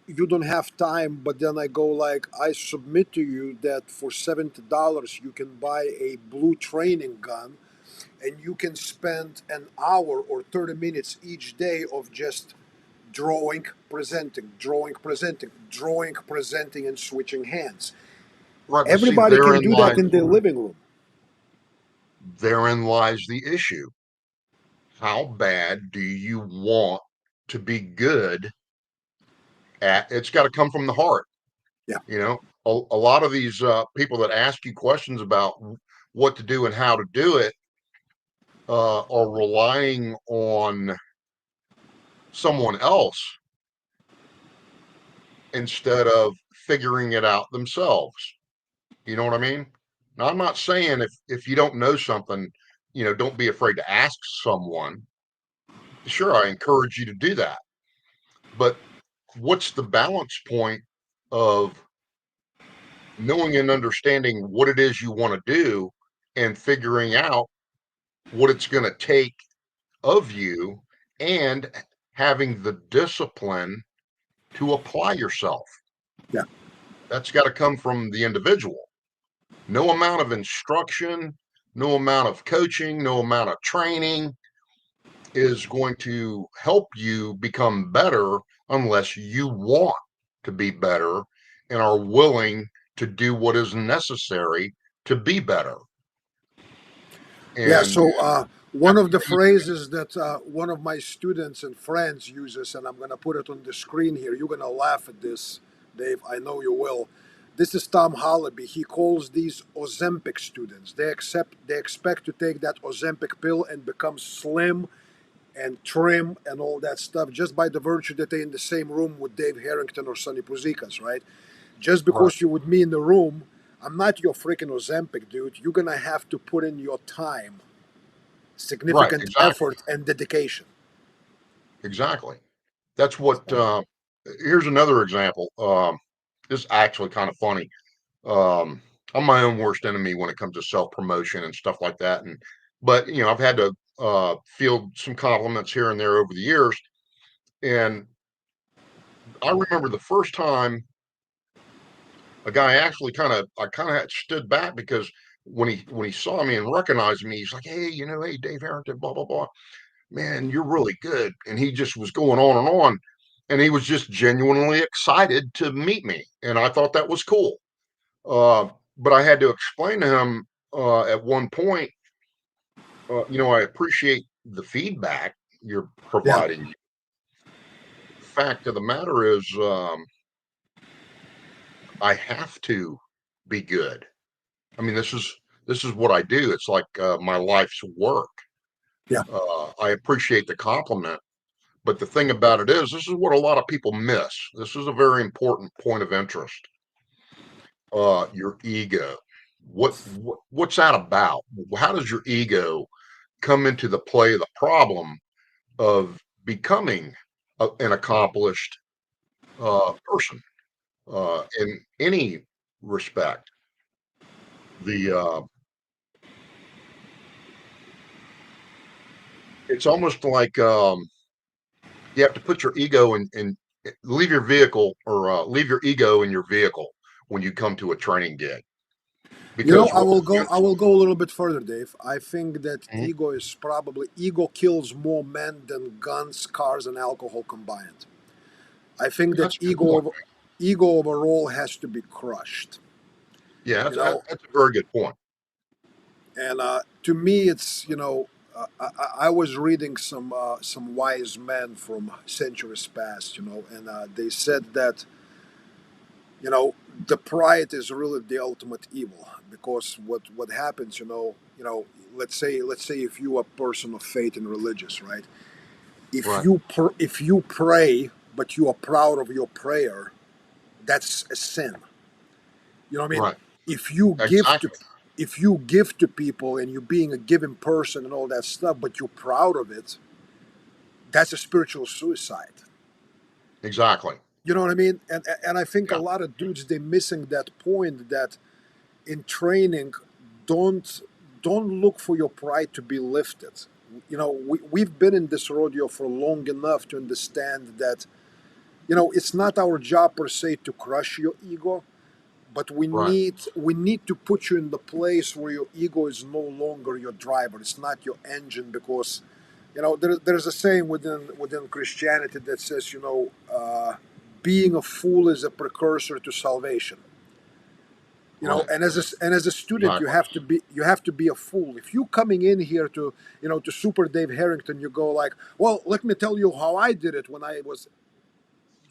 you don't have time, but then I go like, I submit to you that for $70 you can buy a blue training gun, and you can spend an hour or 30 minutes each day of just drawing, presenting, and switching hands. Right, but see, Everybody can do that in their living room. therein lies the issue. How bad do you want to be good at? It's got to come from the heart. Yeah. You know, a lot of these people that ask you questions about what to do and how to do it are relying on someone else instead of figuring it out themselves. You know what I mean? Now, I'm not saying if you don't know something, don't be afraid to ask someone. Sure, I encourage you to do that. But what's the balance point of knowing and understanding what it is you want to do and figuring out what it's going to take of you and having the discipline to apply yourself? Yeah. That's got to come from the individual. No amount of instruction, no amount of coaching, no amount of training is going to help you become better unless you want to be better and are willing to do what is necessary to be better. Yeah, And so one that's of the how you, phrases that one of my students and friends uses, and I'm going to put it on the screen here. You're going to laugh at this, Dave. I know you will. This is Tom Hollaby. He calls these Ozempic students. They expect to take that Ozempic pill and become slim and trim and all that stuff just by the virtue that they're in the same room with Dave Harrington or Sonny Puzikas, right? Just right, because you're with me in the room, I'm not your freaking Ozempic, dude. You're going to have to put in your time, right, significant exactly, effort, and dedication. exactly. That's what So, here's another example. This is actually kind of funny. Um, I'm my own worst enemy when it comes to self promotion and stuff like that. And but I've had to field some compliments here and there over the years. And I remember the first time a guy actually I kind of stood back because when he saw me and recognized me, he's like, "Hey, hey, Dave Harrington, blah blah blah. Man, you're really good." And he just was going on and on, and he was just genuinely excited to meet me, and I thought that was cool. But I had to explain to him at one point, I appreciate the feedback you're Yeah. providing. Fact of the matter is, I have to be good. I mean, this is what I do. It's like my life's work. Yeah. I appreciate the compliment, but the thing about it is, this is what a lot of people miss. This is a very important point of interest. Your ego. What's that about? How does your ego come into the play of the problem of becoming an accomplished person in any respect? The It's almost like you have to put your ego in leave your vehicle or leave your ego in your vehicle when you come to a training gig because I what will go. I once, will go a little bit further, Dave. I think that Mhm. ego kills more men than guns, cars, and alcohol combined. I think that That's a good point. ego overall has to be crushed. Yeah, You know, that's a very good point. and to me, it's I was reading some wise men from centuries past. And they said that the pride is really the ultimate evil because what happens, let's say if you are a person of faith and religious, right? Right, If you pray but you are proud of your prayer, that's a sin. You know what I mean? right, If you give to exactly, if you give to people and you being a giving person and all that stuff, but you're proud of it, that's a spiritual suicide. exactly. You know what I mean? And I think a Yeah, lot of dudes they're missing that point that in training, don't don't look for your pride to be lifted. We've been in this rodeo for long enough to understand that it's not our job per se to crush your ego, but we right. need we need to put you in the place where your ego is no longer your driver. It's not your engine because there's a saying within Christianity that says being a fool is a precursor to salvation. Right, And as a student exactly. you have to be a fool if you coming in here to Super Dave Harrington. You go like, well, let me tell you how I did it when I was,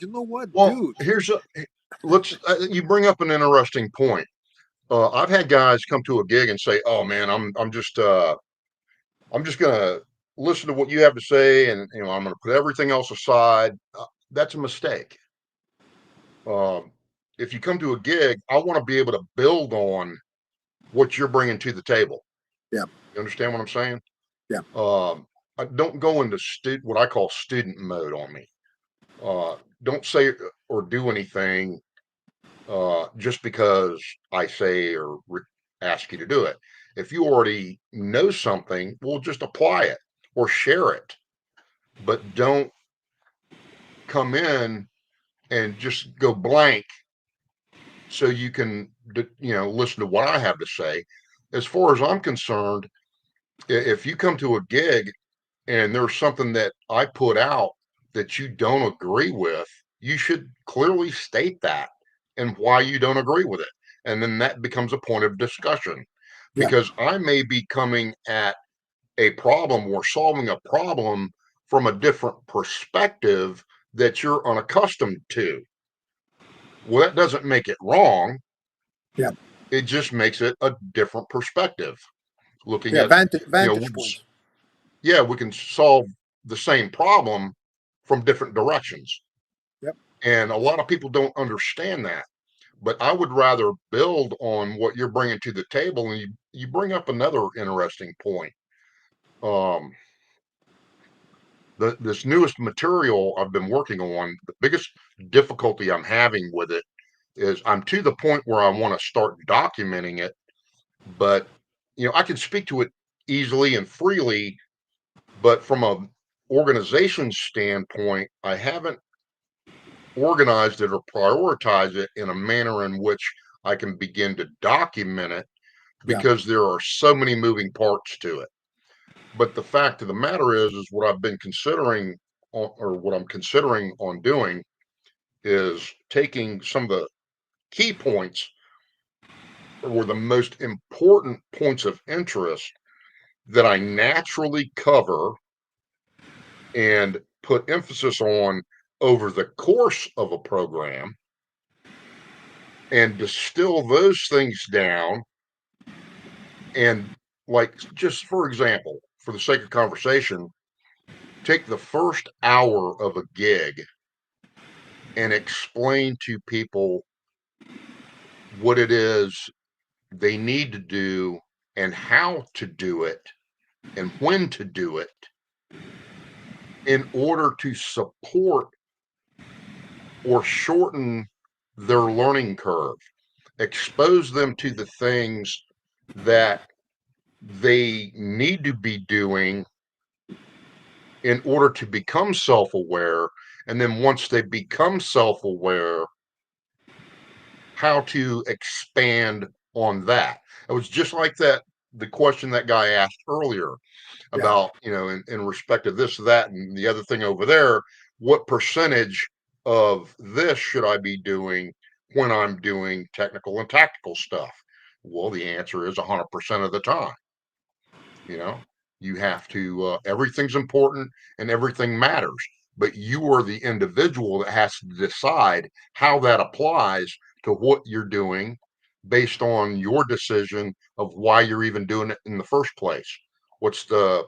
what, Well, dude. let's you bring up an interesting point. I've had guys come to a gig and say, "Oh man, I'm just gonna listen to what you have to say, and I'm gonna put everything else aside." That's a mistake. Um, if you come to a gig, I want to be able to build on what you're bringing to the table. Yeah. You understand what I'm saying? Yeah. Um, I don't go into what I call student mode on me. Don't say or do anything just because I say or ask you to do it. If you already know something, we'll just apply it or share it, but don't come in and just go blank so you can listen to what I have to say. As far as I'm concerned, if you come to a gig and there's something that I put out that you don't agree with, you should clearly state that and why you don't agree with it. And then that becomes a point of discussion Yeah. because I may be coming at a problem or solving a problem from a different perspective that you're unaccustomed to. Well, that doesn't make it wrong. Yeah. It just makes it a different perspective. Looking Yeah. at, Vantage point. yeah, we can solve the same problem from different directions. Yep. And a lot of people don't understand that. But I would rather build on what you're bringing to the table. And you bring up another interesting point. Um, This newest material I've been working on, the biggest difficulty I'm having with it is I'm to the point where I want to start documenting it, but I can speak to it easily and freely, but from a organization standpoint, I haven't organized it or prioritized it in a manner in which I can begin to document it Yeah, because there are so many moving parts to it. But the fact of the matter is what I've been considering or what I'm considering on doing is taking some of the key points or the most important points of interest that I naturally cover and put emphasis on over the course of a program and distill those things down. And, like, just for example, for the sake of conversation, take the first hour of a gig and explain to people what it is they need to do and how to do it and when to do it in order to support or shorten their learning curve, expose them to the things that they need to be doing in order to become self-aware. And then once they become self-aware, how to expand on that. It was just like the question that guy asked earlier yeah. about, in respect of this, that, and the other thing over there, what percentage of this should I be doing when I'm doing technical and tactical stuff? Well, the answer is 100% of the time. You know, you have to, everything's important and everything matters, but you are the individual that has to decide how that applies to what you're doing based on your decision of why you're even doing it in the first place. What's the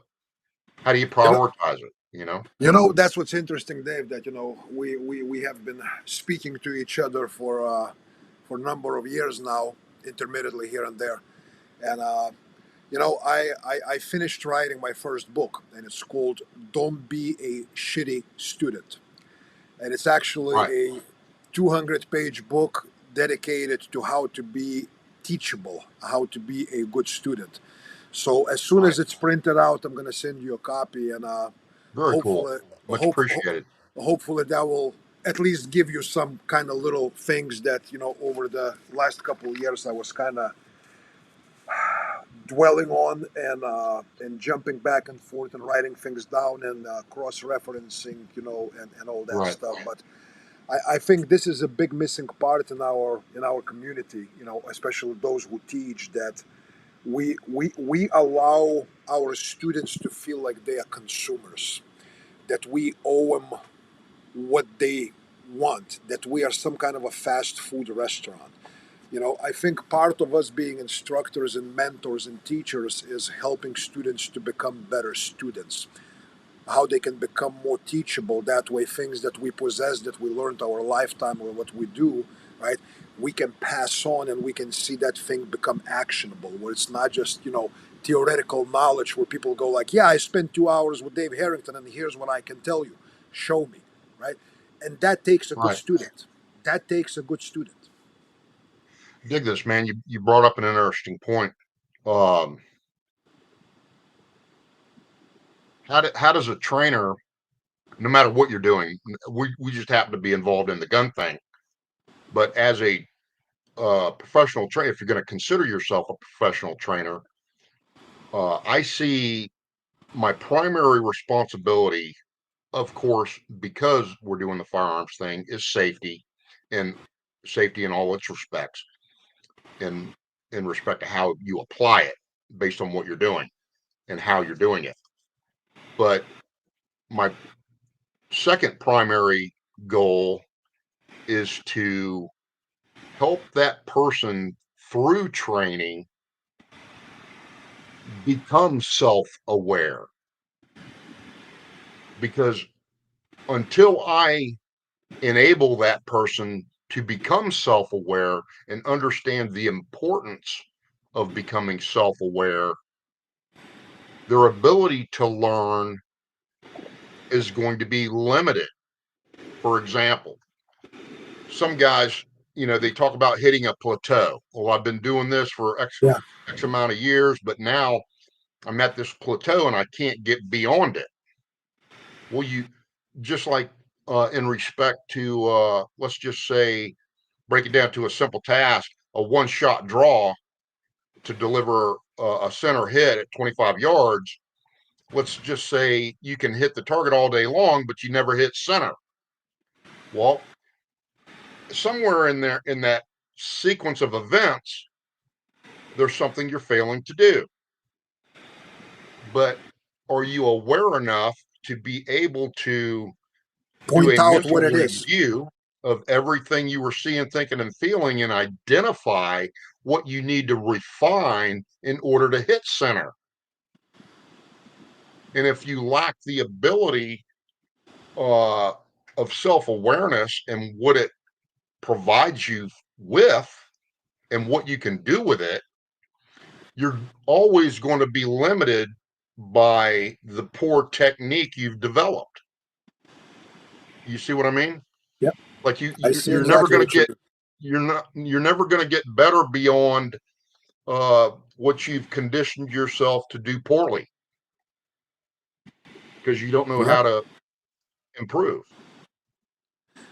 How do you You know, prioritize it? that's what's interesting, Dave. That we have been speaking to each other for a number of years now, intermittently here and there, and I finished writing my first book, and it's called "Don't Be a Shitty Student," and it's actually Right, a 200-page book dedicated to how to be teachable, how to be a good student. So as soon right. as it's printed out, I'm going to send you a copy, and Very cool. hopefully, Much appreciated. hopefully that will at least give you some kind of little things that over the last couple of years I was kind of dwelling on and jumping back and forth and writing things down and cross-referencing, and all that Right, stuff. But I think this is a big missing part in our community, especially those who teach, that we allow our students to feel like they are consumers, that we owe them what they want, that we are some kind of a fast food restaurant. I think part of us being instructors and mentors and teachers is helping students to become better students, how they can become more teachable. That way, things that we possess, that we learned our lifetime, or what we do, right, we can pass on and we can see that thing become actionable, where it's not just, theoretical knowledge where people go like, yeah, I spent 2 hours with Dave Harrington and here's what I can tell you. Show me, right? And that takes a good right. student. That takes a good student. Dig this, man. You brought up an interesting point. Um, how does a trainer, no matter what you're doing, we just happen to be involved in the gun thing, but as a professional trainer, if you're going to consider yourself a professional trainer, I see my primary responsibility, of course, because we're doing the firearms thing, is and safety in all its respects, in respect to how you apply it based on what you're doing and how you're doing it. But my second primary goal is to help that person through training become self-aware, because until I enable that person to become self-aware and understand the importance of becoming self-aware, their ability to learn is going to be limited. For example, some guys, they talk about hitting a plateau. Well, I've been doing this for Yeah. X amount of years, but now I'm at this plateau and I can't get beyond it. Well, you just like in respect to, let's just say, break it down to a simple task, a one shot draw to deliver a center hit at 25 yards. Let's just say you can hit the target all day long, but you never hit center. Well, somewhere in there, in that sequence of events, there's something you're failing to do. But are you aware enough to be able to do Point a out mental what it is. review of everything you were seeing, thinking, and feeling, and identify what you need to refine in order to hit center? And if you lack the ability uh, of self-awareness and what it provides you with and what you can do with it, you're always going to be limited by the poor technique you've developed. You see what I mean? Yep. Like I see you're never exactly going to what you get, mean. you're never going to get better beyond what you've conditioned yourself to do poorly, because you don't know Yeah. how to improve.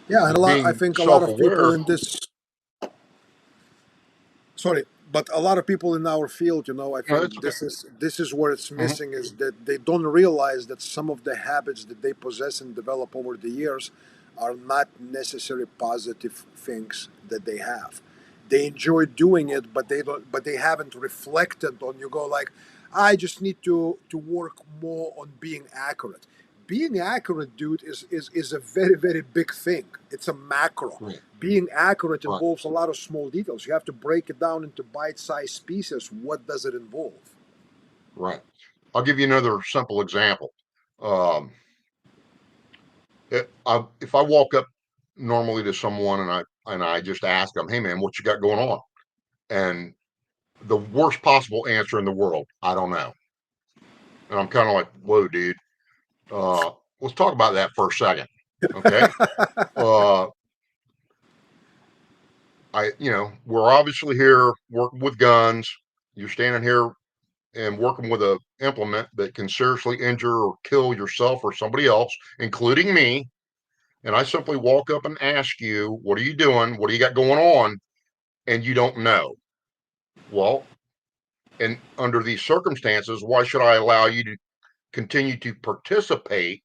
Yeah, and But I being think a lot of people self-aware, in this, sorry, but a lot of people in our field, I it's think okay. this is where it's Mhm. missing, is that they don't realize that some of the habits that they possess and develop over the years are not necessarily positive things that they have. They enjoy doing it, but they haven't reflected on. You go like, I just need to work more on being accurate. Being accurate, dude, is a very, very big thing. It's a macro. Right, Being accurate right, involves a lot of small details. You have to break it down into bite-sized pieces. What does it involve? right. I'll give you another simple example. Um, if I walk up normally to someone and I just ask them, "Hey, man, what you got going on?" And the worst possible answer in the world, "I don't know." And I'm kind of like, "Whoa, dude. Uh, let's talk about that for a second, okay?" Uh, we're obviously here working with guns. You're standing here and working with a implement that can seriously injure or kill yourself or somebody else, including me. And I simply walk up and ask you, "What are you doing? What do you got going on?" And you don't know. Well, and under these circumstances, why should I allow you to continue to participate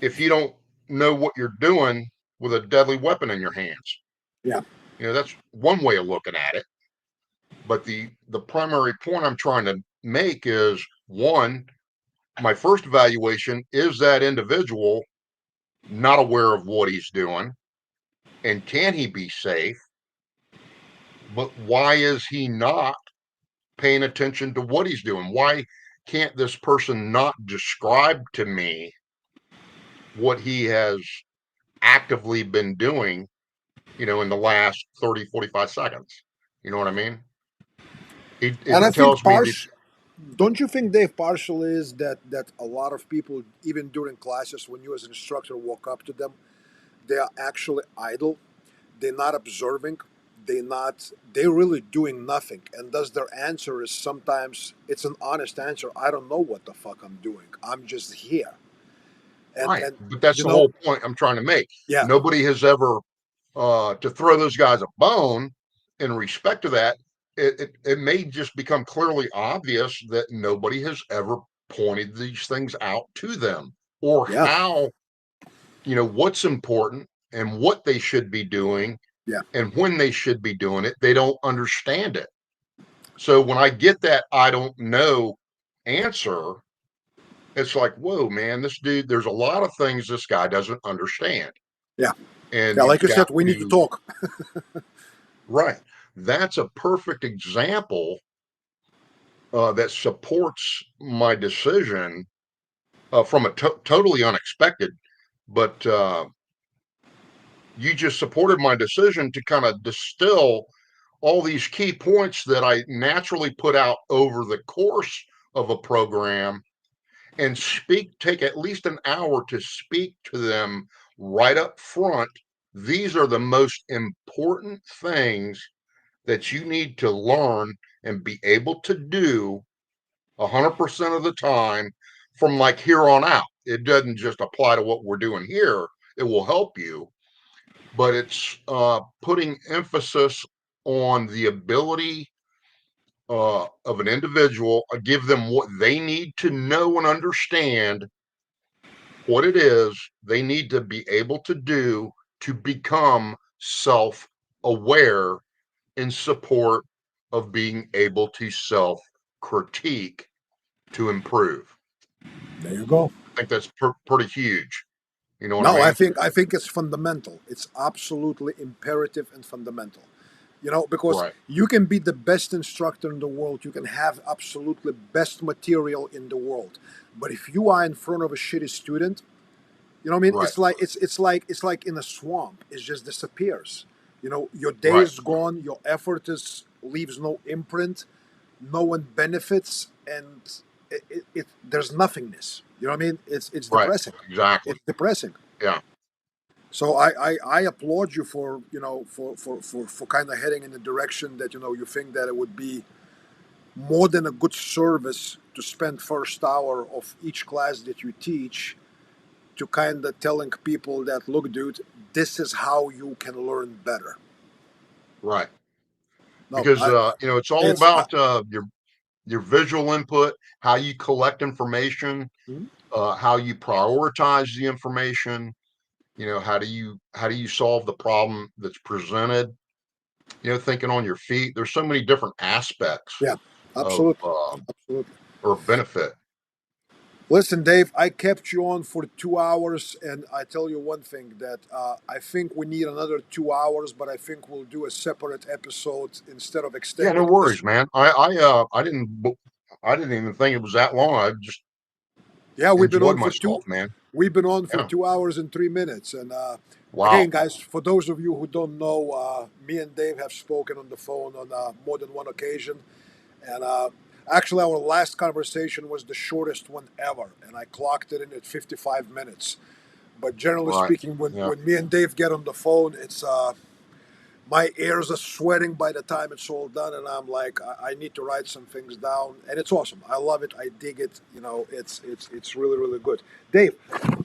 if you don't know what you're doing with a deadly weapon in your hands? Yeah. That's one way of looking at it. But the primary point I'm trying to make is, one, my first evaluation is that individual not aware of what he's doing, and can he be safe? But why is he not paying attention to what he's doing? Why can't this person not describe to me what he has actively been doing, in the last 30, 45 seconds? You know what I mean? And I It think tells me that, don't you think, Dave, partially is that a lot of people, even during classes, when you as an instructor walk up to them, they are actually idle. They're not observing. They're really doing nothing. And thus their answer is, sometimes it's an honest answer. I don't know what the fuck I'm doing. I'm just here. And right. and But that's you the know, whole point I'm trying to make. yeah, Nobody has ever, to throw those guys a bone in respect to that. It may just become clearly obvious that nobody has ever pointed these things out to them, or yeah, how, what's important and what they should be doing yeah. and when they should be doing it. They don't understand it. So when I get that "I don't know" answer, it's like, whoa, man, this dude, there's a lot of things this guy doesn't understand. Yeah. And Yeah, like you've I got said, we need to to, talk. right. That's a perfect example that supports my decision, from a totally unexpected, but you just supported my decision to kind of distill all these key points that I naturally put out over the course of a program and take at least an hour to speak to them right up front. These are the most important things that you need to learn and be able to do 100% of the time from like here on out. It doesn't just apply to what we're doing here. It will help you, but it's putting emphasis on the ability of an individual, give them what they need to know and understand what it is they need to be able to do to become self aware in support of being able to self critique to improve. There you go. I think that's pretty huge. You know what I No, mean? I think it's fundamental. It's absolutely imperative and fundamental. You know, because Right, you can be the best instructor in the world, you can have absolutely best material in the world, but if you are in front of a shitty student, you know what I mean? right, It's like in a swamp. It just disappears. You know, your day right, is gone. Your effort is leaves no imprint. No one benefits, and there's nothingness. You know what I mean? It's right. depressing. Exactly. It's depressing. Yeah, So I applaud you for for kind of heading in the direction that you think that it would be more than a good service to spend first hour of each class that you teach to kind of telling people that, look, dude, this is how you can learn better. right. No, Because it's all it's about your visual input, how you collect information, mhm. how you prioritize the information. How do you solve the problem that's presented? Thinking on your feet. There's so many different aspects Yeah, of absolutely, absolutely. or benefit. Listen, Dave, I kept you on for 2 hours, and I tell you one thing that I think we need another 2 hours, but I think we'll do a separate episode instead of Yeah, no extending this. worries, man. I didn't even think it was that long. I just Yeah, enjoyed myself, man. we've been on for Yeah. 2 hours and 3 minutes, and again, Wow. guys, for those of you who don't know, me and Dave have spoken on the phone on more than one occasion. And actually, our last conversation was the shortest one ever, and I clocked it in at 55 minutes. But generally Right. speaking, Yeah. when me and Dave get on the phone, it's my ears are sweating by the time it's all done, and I'm like, I need to write some things down, and it's awesome. I love it. I dig it. You know, it's really really good. Dave,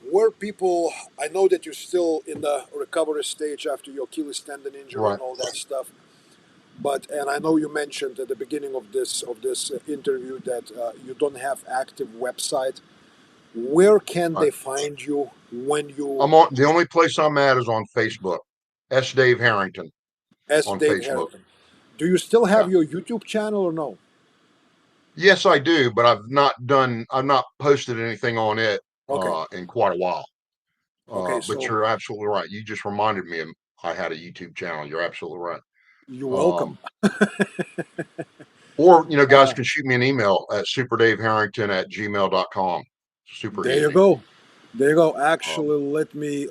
where people, I know that you're still in the recovery stage after your Achilles tendon injury Right. and all that stuff. But and I know you mentioned at the beginning of this interview that you don't have active website. Where can Right. they find you when you I'm on the only place I'm at is on Facebook. S. Dave Harrington as on Dave Facebook. Harrington? Do you still have Yeah. your YouTube channel or no? Yes, I do, but I've not posted anything on it Okay, in quite a while. okay. But So you're absolutely right. You just reminded me I had a YouTube channel. You're absolutely right. you're welcome. Um, or guys Uh, can shoot me an email at superdaveharrington@gmail.com. Super there you easy. go. There you go. Um, Actually, let me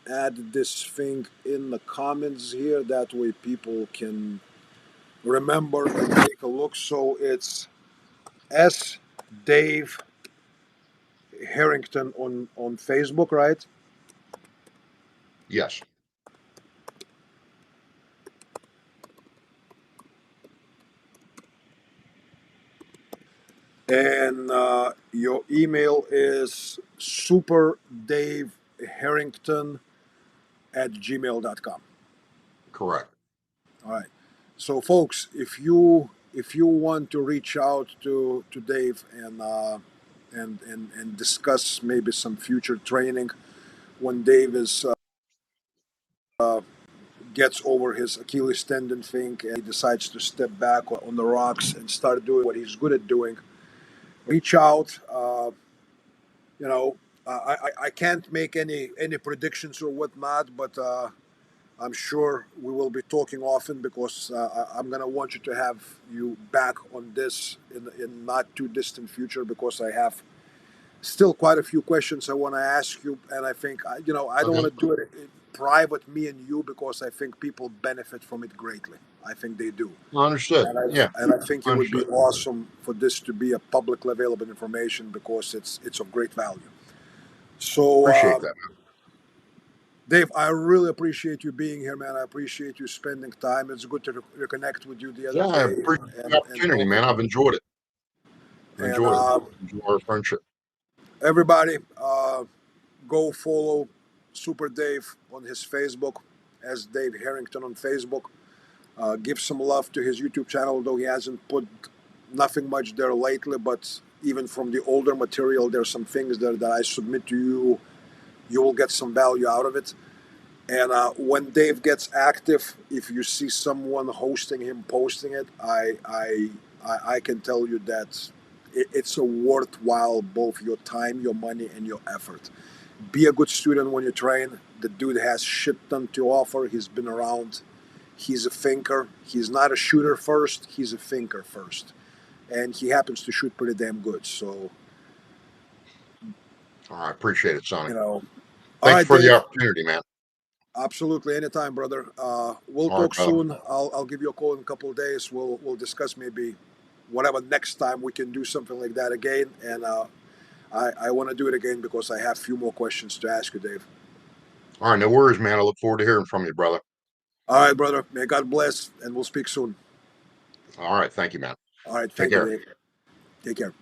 add this thing in the comments here. That way, people can remember and take a look. So it's S. Dave Harrington on Facebook, right? yes, And your email is superdaveharrington@gmail.com. correct. All right. So, folks, if you want to reach out to Dave and and discuss maybe some future training when Dave is gets over his Achilles tendon thing and he decides to step back on the rocks and start doing what he's good at doing, reach out. You know, I can't make any predictions or whatnot, but I'm sure we will be talking often because I'm gonna want you to have you back on this in not too distant future because I have still quite a few questions I want to ask you, and I think I don't Okay. want to do it private me and you because I think people benefit from it greatly. I think they do. Understood. Yeah, And I think it would be understood. awesome for this to be a publicly available information because it's of great value. So, Appreciate that. Dave, I really appreciate you being here, man. I appreciate you spending time. It's good to reconnect with you the other Yeah, I day appreciate the and opportunity, talk man. I've about it. enjoyed it. And Enjoyed it. Enjoy our friendship. everybody, go follow Super Dave on his Facebook as Dave Harrington on Facebook. Give some love to his YouTube channel, although he hasn't put nothing much there lately. But even from the older material, there's some things there that I submit to you. You will get some value out of it. And when Dave gets active, if you see someone hosting him, posting it, I can tell you that it's a worthwhile both your time, your money, and your effort. Be a good student when you train. The dude has shit ton to offer. He's been around. He's a thinker. He's not a shooter first. He's a thinker first, and he happens to shoot pretty damn good. So, I appreciate it, Sonny. all Thanks right, for the Dave. opportunity, man. Absolutely, anytime, brother. We'll All right, talk brother. soon. I'll give you a call in a couple of days. We'll discuss maybe whatever next time we can do something like that again. And I want to do it again because I have a few more questions to ask you, Dave. All right, no worries, man. I look forward to hearing from you, brother. All right, brother. May God bless, and we'll speak soon. All right, thank you, man. All right, Take thank you, care. Dave. Take care.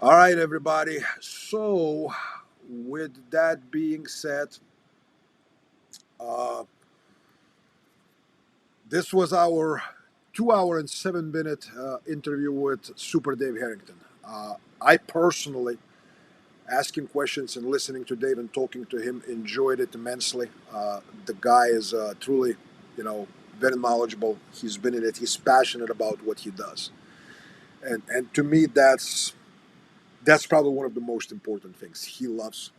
All right, everybody. So, with that being said, uh, this was our 2 hour and 7 minute interview with Super Dave Harrington. I personally, asking questions and listening to Dave and talking to him, enjoyed it immensely. The guy is truly, very knowledgeable. He's been in it. He's passionate about what he does, and to me, that's probably one of the most important things. He loves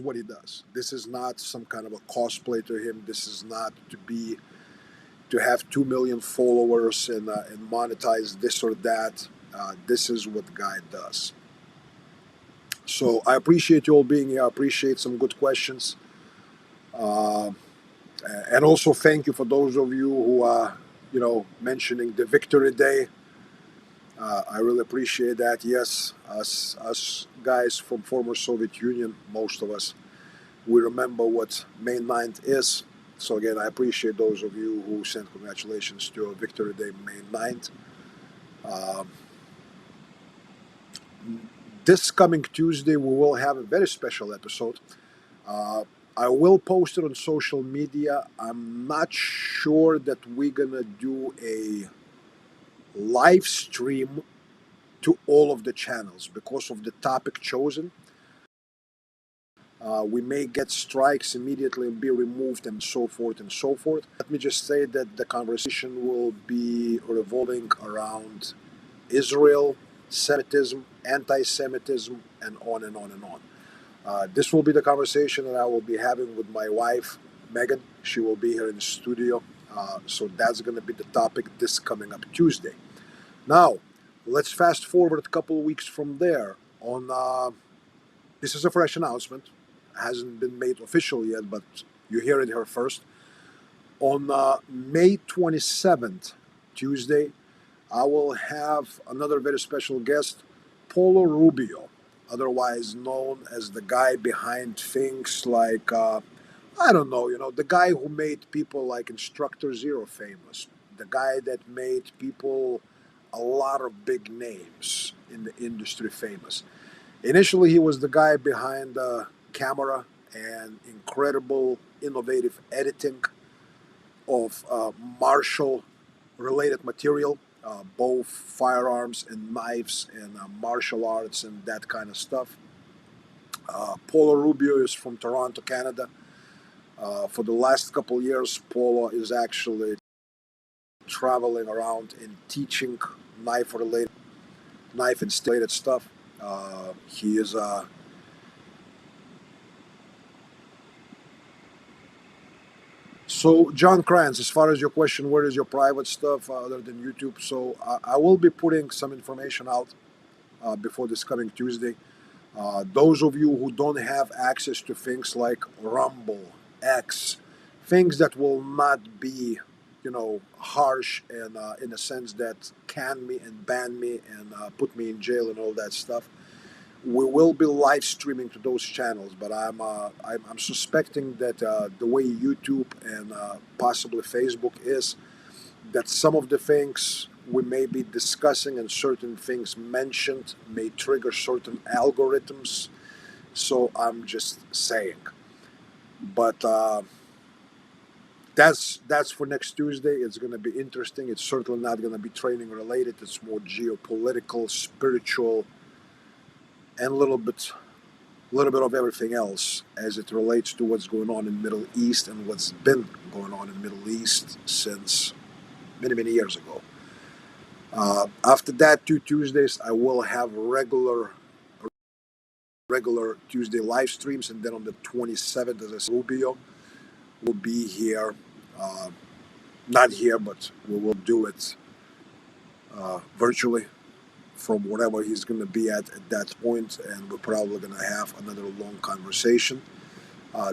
what he does. This is not some kind of a cosplay to him. This is not to have 2 million followers and monetize this or that. This is what the guy does. So I appreciate you all being here. I appreciate some good questions. Uh, and also thank you for those of you who are, mentioning the Victory Day. I really appreciate that. Yes, us guys from former Soviet Union, most of us, we remember what May 9th is. So again, I appreciate those of you who sent congratulations to Victory Day, May 9th. Um, this coming Tuesday, we will have a very special episode. Uh, I will post it on social media. I'm not sure that we're gonna do a live stream to all of the channels because of the topic chosen. We may get strikes immediately and be removed and so forth and so forth. Let me just say that the conversation will be revolving around Israel, Semitism, anti Semitism, and on and on and on. This will be the conversation that I will be having with my wife, Megan. She will be here in the studio. So that's going to be the topic this coming up Tuesday. Now, let's fast forward a couple of weeks from there. This is a fresh announcement. Hasn't been made official yet, but you hear it here first. On May 27th, Tuesday, I will have another very special guest, Paulo Rubio, otherwise known as the guy behind things like, I don't know, the guy who made people like Instructor Zero famous, the guy that made people a lot of big names in the industry famous. Initially, he was the guy behind the camera and incredible, innovative editing of martial related material, both firearms and knives and martial arts and that kind of stuff. Paulo Rubio is from Toronto, Canada. For the last couple of years, Paulo is actually traveling around and teaching knife and related stuff. He is So, John Kranz, as far as your question, where is your private stuff other than YouTube? So, I will be putting some information out before this coming Tuesday. Those of you who don't have access to things like Rumble, X, things that will not be, harsh and in a sense that can me and ban me and put me in jail and all that stuff. We will be live streaming to those channels, but I'm suspecting that the way YouTube and possibly Facebook is, that some of the things we may be discussing and certain things mentioned may trigger certain algorithms. So I'm just saying. But that's for next Tuesday. It's going to be interesting. It's certainly not going to be training related. It's more geopolitical, spiritual, and a little bit of everything else as it relates to what's going on in Middle East and what's been going on in Middle East since many years ago. After that, 2 Tuesdays, I will have regular Tuesday live streams, and then on the 27th, as I said, Rubio will be here. Not here, but we will do it virtually from wherever he's going to be at that point, and we're probably going to have another long conversation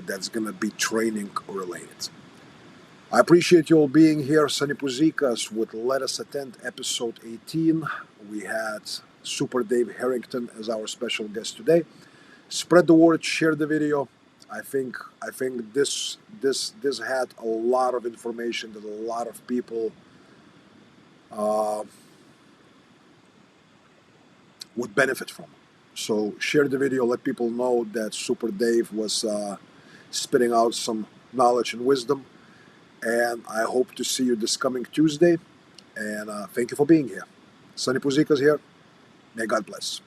that's going to be training related. I appreciate you all being here. Sonny Puzikas with Let Us Attend episode 18. We had Super Dave Harrington as our special guest today. Spread the word, share the video. I think this had a lot of information that a lot of people would benefit from. So share the video, let people know that Super Dave was spitting out some knowledge and wisdom. And I hope to see you this coming Tuesday. And thank you for being here. Sonny Puzikas here. May God bless.